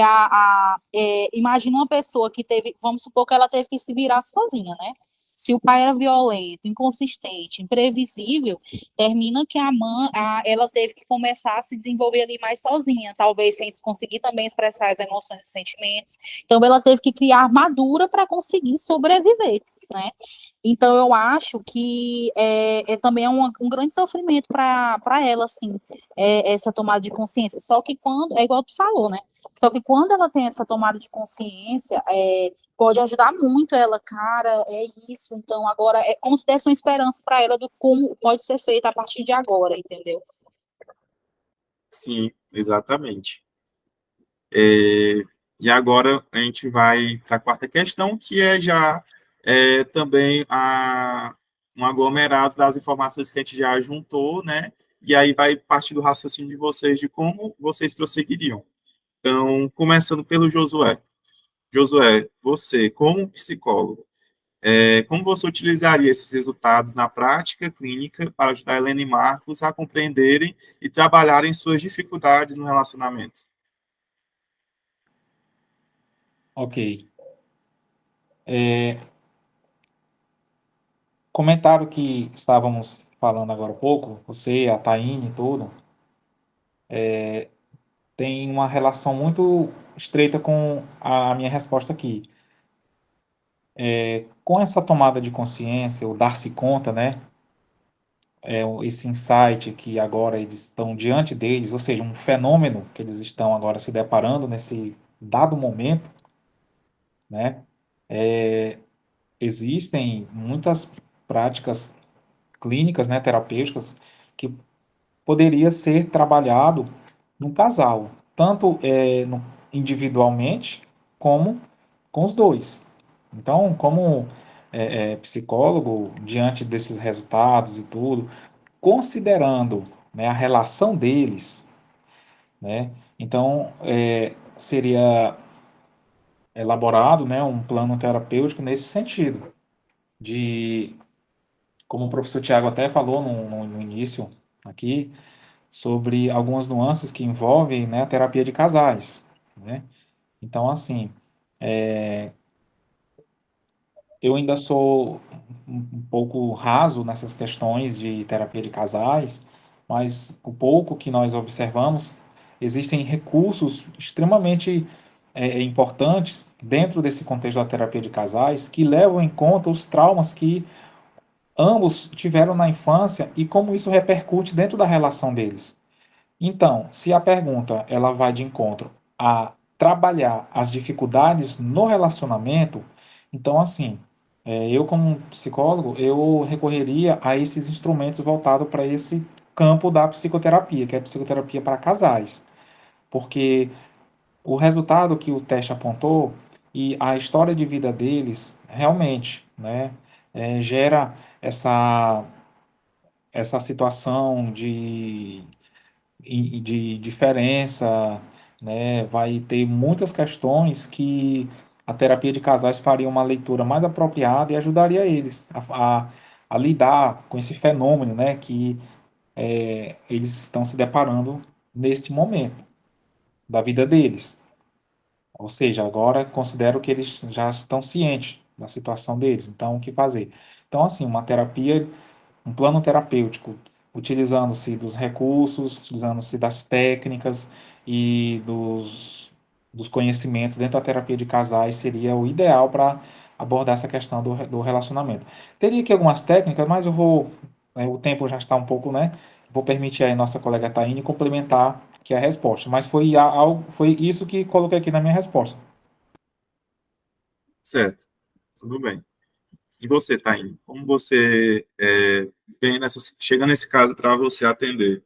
imagina uma pessoa que teve, vamos supor que ela teve que se virar sozinha, né? Se o pai era violento, inconsistente, imprevisível, termina que ela teve que começar a se desenvolver ali mais sozinha, talvez sem conseguir também expressar as emoções e sentimentos. Então, ela teve que criar armadura para conseguir sobreviver, né? Então, eu acho que também é um grande sofrimento para ela, assim, essa tomada de consciência. Só que quando, é igual tu falou, né? Só que quando ela tem essa tomada de consciência, pode ajudar muito ela, cara, é isso. Então, agora é como se desse uma esperança para ela do como pode ser feito a partir de agora, entendeu? Sim, exatamente. E agora a gente vai para a quarta questão, que é já também um aglomerado das informações que a gente já juntou, né? E aí vai partir do raciocínio de vocês de como vocês prosseguiriam. Então, começando pelo Josué. Josué, você, como psicólogo, como você utilizaria esses resultados na prática clínica para ajudar a Helena e Marcos a compreenderem e trabalharem suas dificuldades no relacionamento? Ok. Comentário que estávamos falando agora há pouco, você, a Taine e tudo, tem uma relação muito estreita com a minha resposta aqui. Com essa tomada de consciência, o dar-se conta, né? Esse insight que agora eles estão diante deles, ou seja, um fenômeno que eles estão agora se deparando nesse dado momento, né? Existem muitas práticas clínicas, né, terapêuticas, que poderia ser trabalhado no casal, tanto individualmente como com os dois. Então, como psicólogo, diante desses resultados e tudo, considerando, né, a relação deles, né, então seria elaborado, né, um plano terapêutico nesse sentido, de, como o professor Tiago até falou no início aqui, sobre algumas nuances que envolvem, né, a terapia de casais, né? Então, assim, eu ainda sou um pouco raso nessas questões de terapia de casais, mas o pouco que nós observamos, existem recursos extremamente importantes dentro desse contexto da terapia de casais que levam em conta os traumas que ambos tiveram na infância e como isso repercute dentro da relação deles. Então, se a pergunta ela vai de encontro a trabalhar as dificuldades no relacionamento, então assim, eu como psicólogo, eu recorreria a esses instrumentos voltados para esse campo da psicoterapia, que é a psicoterapia para casais, porque o resultado que o teste apontou e a história de vida deles realmente, né, gera essa situação de diferença, né, vai ter muitas questões que a terapia de casais faria uma leitura mais apropriada e ajudaria eles a lidar com esse fenômeno, né, que eles estão se deparando neste momento da vida deles. Ou seja, agora considero que eles já estão cientes da situação deles, então o que fazer? Então, assim, uma terapia, um plano terapêutico, utilizando-se dos recursos, utilizando-se das técnicas e dos conhecimentos dentro da terapia de casais seria o ideal para abordar essa questão do relacionamento. Teria aqui algumas técnicas, mas eu vou, o tempo já está um pouco, né? Vou permitir aí a nossa colega Taine complementar que é a resposta, mas foi isso que coloquei aqui na minha resposta. Certo, tudo bem. E você, Taine, como você chega nesse caso para você atender,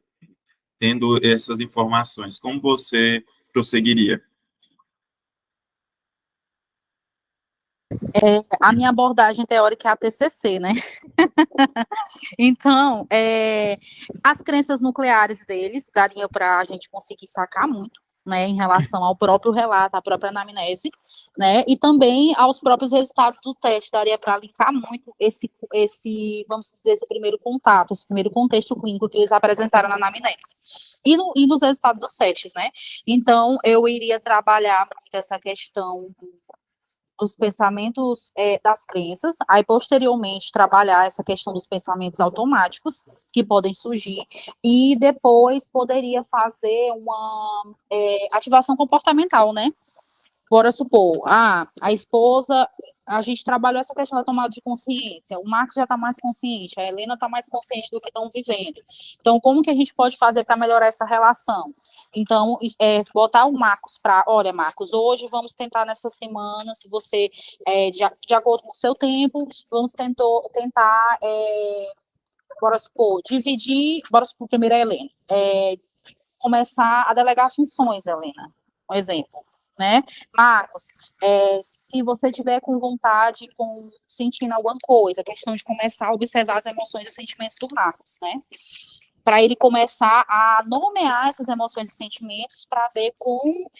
tendo essas informações, como você prosseguiria? A minha abordagem teórica é a TCC, né? Então, as crenças nucleares deles daria para a gente conseguir sacar muito, né, em relação ao próprio relato, à própria anamnese, né, e também aos próprios resultados do teste, daria para linkar muito esse, vamos dizer, esse primeiro contato, esse primeiro contexto clínico que eles apresentaram na anamnese, e nos resultados dos testes, né. Então, eu iria trabalhar muito essa questão dos pensamentos das crenças, aí posteriormente trabalhar essa questão dos pensamentos automáticos que podem surgir, e depois poderia fazer uma ativação comportamental, né? Bora supor, a esposa, a gente trabalhou essa questão da tomada de consciência, o Marcos já está mais consciente, a Helena está mais consciente do que estão vivendo. Então, como que a gente pode fazer para melhorar essa relação? Então, botar o Marcos para, olha, Marcos, hoje vamos tentar nessa semana, se você, de acordo com o seu tempo, vamos tentar, bora supor, primeiro a Helena, começar a delegar funções, Helena, um exemplo, né? Marcos, se você tiver com vontade, sentindo alguma coisa, a questão de começar a observar as emoções e sentimentos do Marcos, né? Para ele começar a nomear essas emoções e sentimentos para ver como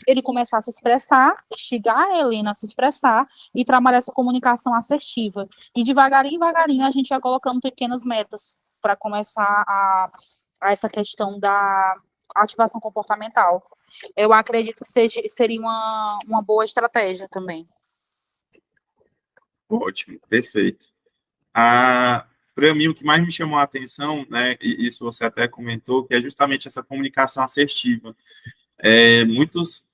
ele começar a se expressar, instigar a Helena a se expressar e trabalhar essa comunicação assertiva. E devagarinho a gente vai colocando pequenas metas para começar a essa questão da ativação comportamental. Eu acredito que seria uma boa estratégia também. Ótimo, perfeito. Para mim, o que mais me chamou a atenção, né, e isso você até comentou, que é justamente essa comunicação assertiva. Muitos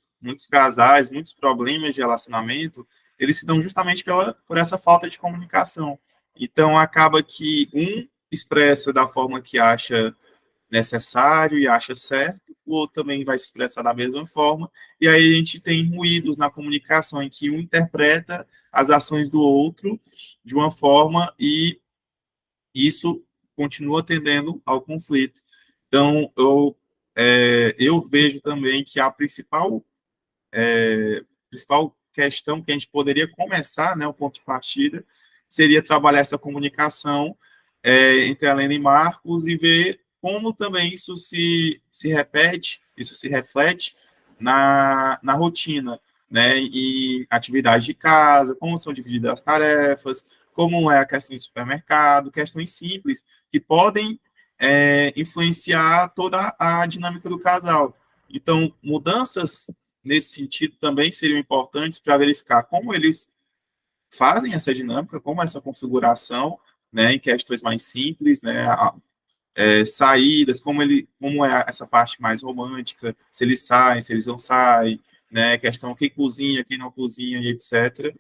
casais, muitos problemas de relacionamento, eles se dão justamente por essa falta de comunicação. Então, acaba que um expressa da forma que acha necessário e acha certo, o outro também vai se expressar da mesma forma, e aí a gente tem ruídos na comunicação em que um interpreta as ações do outro de uma forma e isso continua tendendo ao conflito. Então, eu vejo também que a principal questão que a gente poderia começar, né, o ponto de partida, seria trabalhar essa comunicação entre a Helena e Marcos e ver como também isso se repete, isso se reflete na rotina, né, em atividades de casa, como são divididas as tarefas, como é a questão do supermercado, questões simples que podem influenciar toda a dinâmica do casal. Então, mudanças nesse sentido também seriam importantes para verificar como eles fazem essa dinâmica, como essa configuração, né, em questões mais simples, né, saídas, como é essa parte mais romântica, se eles saem, se eles não saem, né, questão quem cozinha, quem não cozinha, e etc.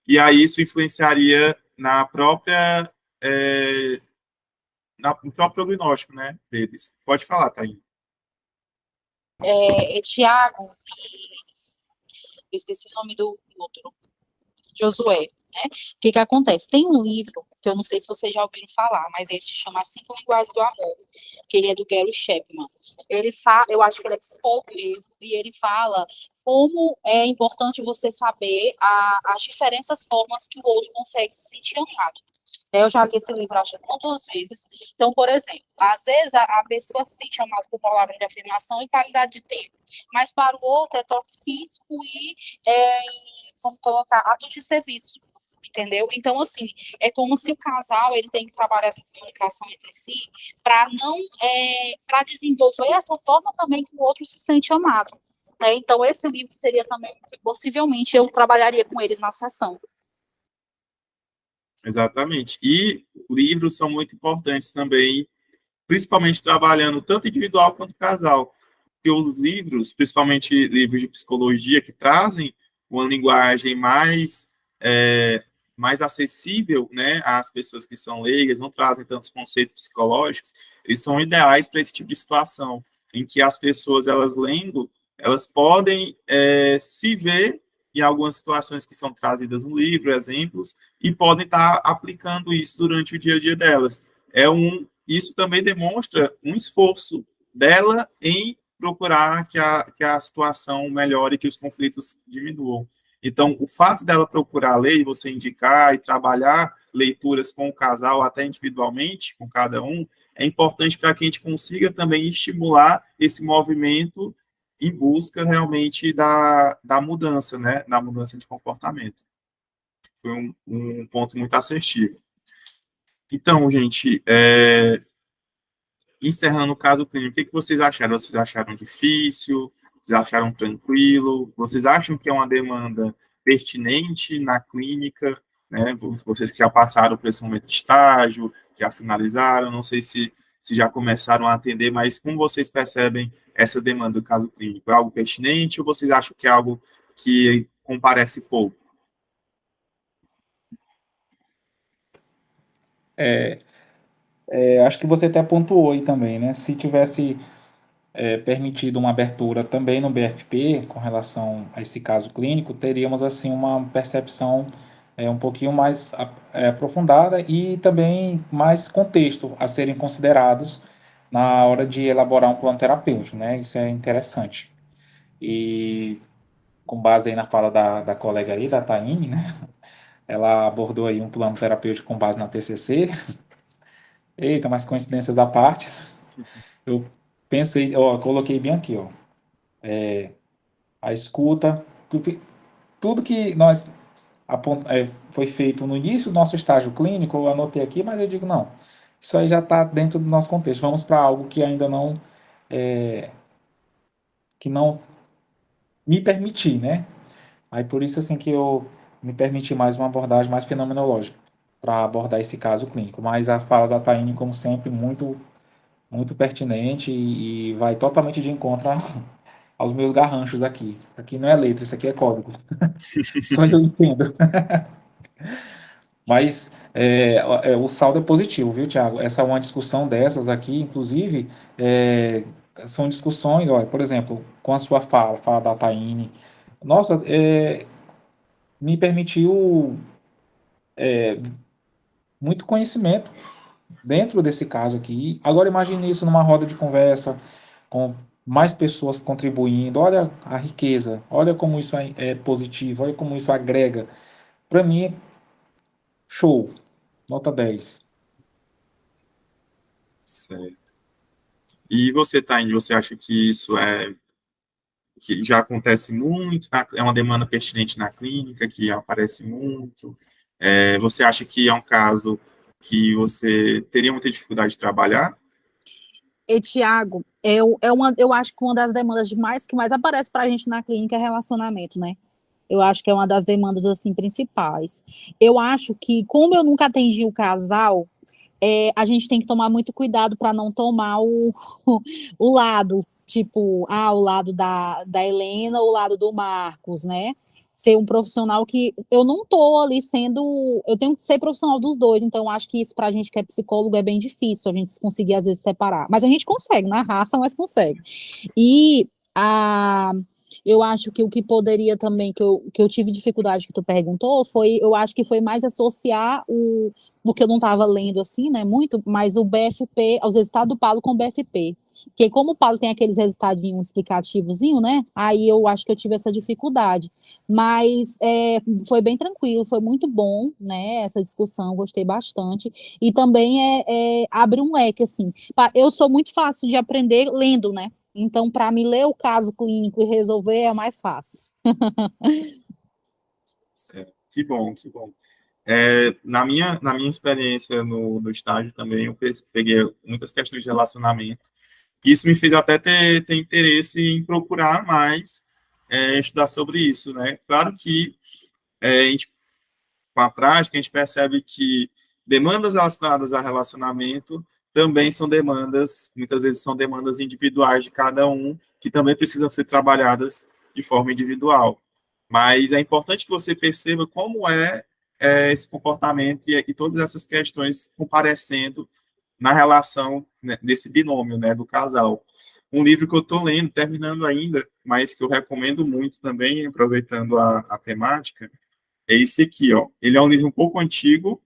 E aí isso influenciaria no próprio prognóstico, né, deles. Pode falar, Thaís. Tiago, eu esqueci o nome do outro, Josué, né? O que acontece? Tem um livro, que eu não sei se vocês já ouviram falar, mas ele se chama As 5 Linguagens do Amor, que ele é do Gary Chapman. Ele fala, eu acho que ele é psicólogo mesmo, e ele fala como é importante você saber as diferentes formas que o outro consegue se sentir amado. Eu já li esse livro, acho que uma ou duas vezes. Então, por exemplo, às vezes a pessoa se sente chamada por palavra de afirmação e qualidade de tempo, mas para o outro é toque físico e, vamos colocar, atos de serviço. Entendeu? Então, assim, é como se o casal ele tem que trabalhar essa comunicação entre si para não para desenvolver essa forma também que o outro se sente amado. Né? Então, esse livro seria também, possivelmente, eu trabalharia com eles na sessão. Exatamente. E livros são muito importantes também, principalmente trabalhando tanto individual quanto casal. Porque os livros, principalmente livros de psicologia, que trazem uma linguagem mais acessível, né, às pessoas que são leigas, não trazem tantos conceitos psicológicos, eles são ideais para esse tipo de situação, em que as pessoas, elas lendo, elas podem se ver em algumas situações que são trazidas no livro, exemplos, e podem estar aplicando isso durante o dia a dia delas. Isso também demonstra um esforço dela em procurar que a situação melhore, que os conflitos diminuam. Então, o fato dela procurar ler e você indicar e trabalhar leituras com o casal, até individualmente, com cada um, é importante para que a gente consiga também estimular esse movimento em busca realmente da mudança, né? Da mudança de comportamento. Foi um ponto muito assertivo. Então, gente, encerrando o caso clínico, o que vocês acharam? Vocês acharam difícil? Vocês acharam tranquilo? Vocês acham que é uma demanda pertinente na clínica? Né? Vocês que já passaram por esse momento de estágio, já finalizaram, não sei se já começaram a atender, mas como vocês percebem essa demanda do caso clínico? É algo pertinente ou vocês acham que é algo que comparece pouco? Acho que você até pontuou aí também, né? Se tivesse permitido uma abertura também no BFP com relação a esse caso clínico, teríamos assim uma percepção um pouquinho mais aprofundada e também mais contexto a serem considerados na hora de elaborar um plano terapêutico, né? Isso é interessante. E com base aí na fala da colega aí, da Taine, né? Ela abordou aí um plano terapêutico com base na TCC. Eita, mas coincidências à parte, eu pensei, ó, coloquei bem aqui, ó, a escuta, tudo que nós foi feito no início do nosso estágio clínico, eu anotei aqui, mas eu digo, não, isso aí já está dentro do nosso contexto, vamos para algo que ainda não, que não me permiti, né? Aí por isso, assim, que eu me permiti mais uma abordagem mais fenomenológica para abordar esse caso clínico, mas a fala da Taine, como sempre, muito pertinente e vai totalmente de encontro aos meus garranchos aqui. Aqui não é letra, isso aqui é código. Só eu entendo. Mas o saldo é positivo, viu, Tiago? Essa é uma discussão dessas aqui, inclusive, são discussões, ó, por exemplo, com a sua fala da Taine, nossa, me permitiu muito conhecimento dentro desse caso aqui. Agora imagine isso numa roda de conversa com mais pessoas contribuindo. Olha a riqueza, olha como isso é positivo, olha como isso agrega. Para mim, show, nota 10. Certo. E você, Taine, você acha que isso que já acontece muito, é uma demanda pertinente na clínica, que aparece muito? Você acha que é um caso que você teria muita dificuldade de trabalhar? Tiago, eu acho que uma das demandas que mais aparece para a gente na clínica é relacionamento, né? Eu acho que é uma das demandas, assim, principais. Eu acho que, como eu nunca atendi o casal, a gente tem que tomar muito cuidado para não tomar o lado, tipo, o lado da Helena, o lado do Marcos, né? Ser um profissional que eu não tô ali sendo. Eu tenho que ser profissional dos dois, então eu acho que isso pra gente que é psicólogo é bem difícil, a gente conseguir às vezes separar. Mas a gente consegue, na raça, mas consegue. E eu acho que o que poderia também, que eu tive dificuldade que tu perguntou, eu acho que foi mais associar o que eu não estava lendo assim, né, muito, mas o BFP, os resultados do Palo com o BFP. Porque como o Paulo tem aqueles resultadinhos explicativozinho, né? Aí eu acho que eu tive essa dificuldade. Mas foi bem tranquilo, foi muito bom, né? Essa discussão, gostei bastante. E também abre um leque, assim. Eu sou muito fácil de aprender lendo, né? Então, para me ler o caso clínico e resolver é mais fácil. Certo. Que bom, que bom. Na minha experiência no estágio também, eu peguei muitas questões de relacionamento. Isso me fez até ter interesse em procurar mais estudar sobre isso, né? Claro que com a prática, a gente percebe que demandas relacionadas a relacionamento também são demandas, muitas vezes são demandas individuais de cada um, que também precisam ser trabalhadas de forma individual. Mas é importante que você perceba como esse comportamento e todas essas questões comparecendo na relação, né, desse binômio, né, do casal. Um livro que eu estou lendo, terminando ainda, mas que eu recomendo muito também, aproveitando a temática, é esse aqui, ó. Ele é um livro um pouco antigo,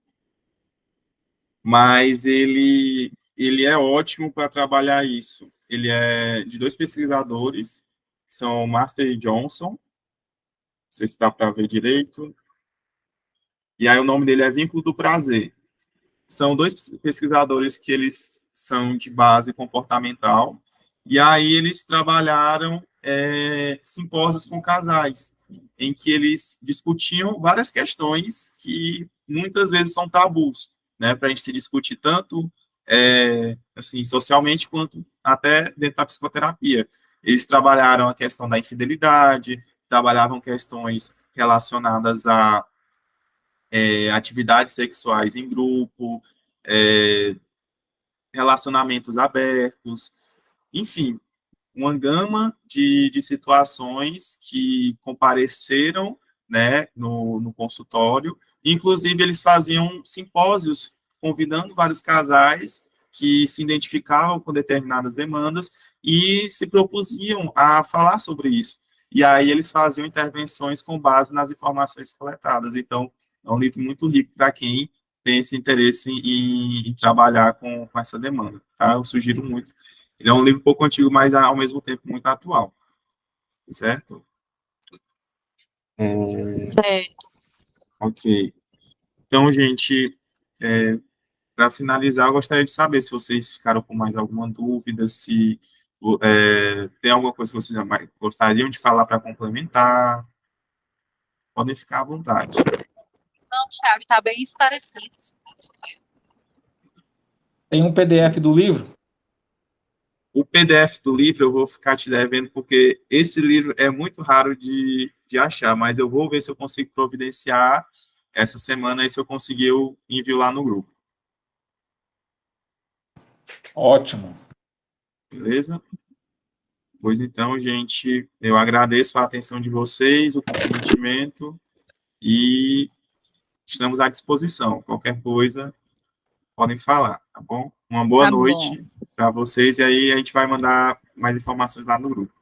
mas ele é ótimo para trabalhar isso. Ele é de 2 pesquisadores, que são Master e Johnson, não sei se dá para ver direito, e aí o nome dele é Vínculo do Prazer. São 2 pesquisadores que eles são de base comportamental, e aí eles trabalharam simpósios com casais, em que eles discutiam várias questões que muitas vezes são tabus, né, para a gente se discutir tanto assim, socialmente, quanto até dentro da psicoterapia. Eles trabalharam a questão da infidelidade, trabalhavam questões relacionadas a atividades sexuais em grupo, relacionamentos abertos, enfim, uma gama de situações que compareceram, né, no consultório. Inclusive, eles faziam simpósios convidando vários casais que se identificavam com determinadas demandas e se propusiam a falar sobre isso. E aí eles faziam intervenções com base nas informações coletadas. Então, é um livro muito rico para quem tem esse interesse em trabalhar com essa demanda, tá? Eu sugiro muito. Ele é um livro um pouco antigo, mas ao mesmo tempo muito atual, certo? Certo. Ok. Então, gente, para finalizar, eu gostaria de saber se vocês ficaram com mais alguma dúvida, se tem alguma coisa que vocês gostariam de falar para complementar. Podem ficar à vontade. Não, Thiago, está bem esclarecido. Tem um PDF do livro? O PDF do livro eu vou ficar te devendo, porque esse livro é muito raro de achar, mas eu vou ver se eu consigo providenciar essa semana e se eu conseguir eu envio lá no grupo. Ótimo. Beleza? Pois então, gente, eu agradeço a atenção de vocês, o comprometimento e estamos à disposição. Qualquer coisa, podem falar, tá bom? Uma boa noite para vocês e aí a gente vai mandar mais informações lá no grupo.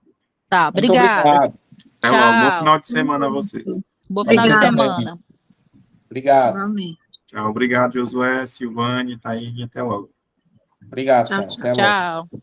Tá, obrigada. Até logo. Bom final de semana a vocês. Bom final de semana. Obrigado. Tchau, obrigado, Josué, Silvane, Taine, até logo. Obrigado, Tchau, Paulo. Até logo. Tchau.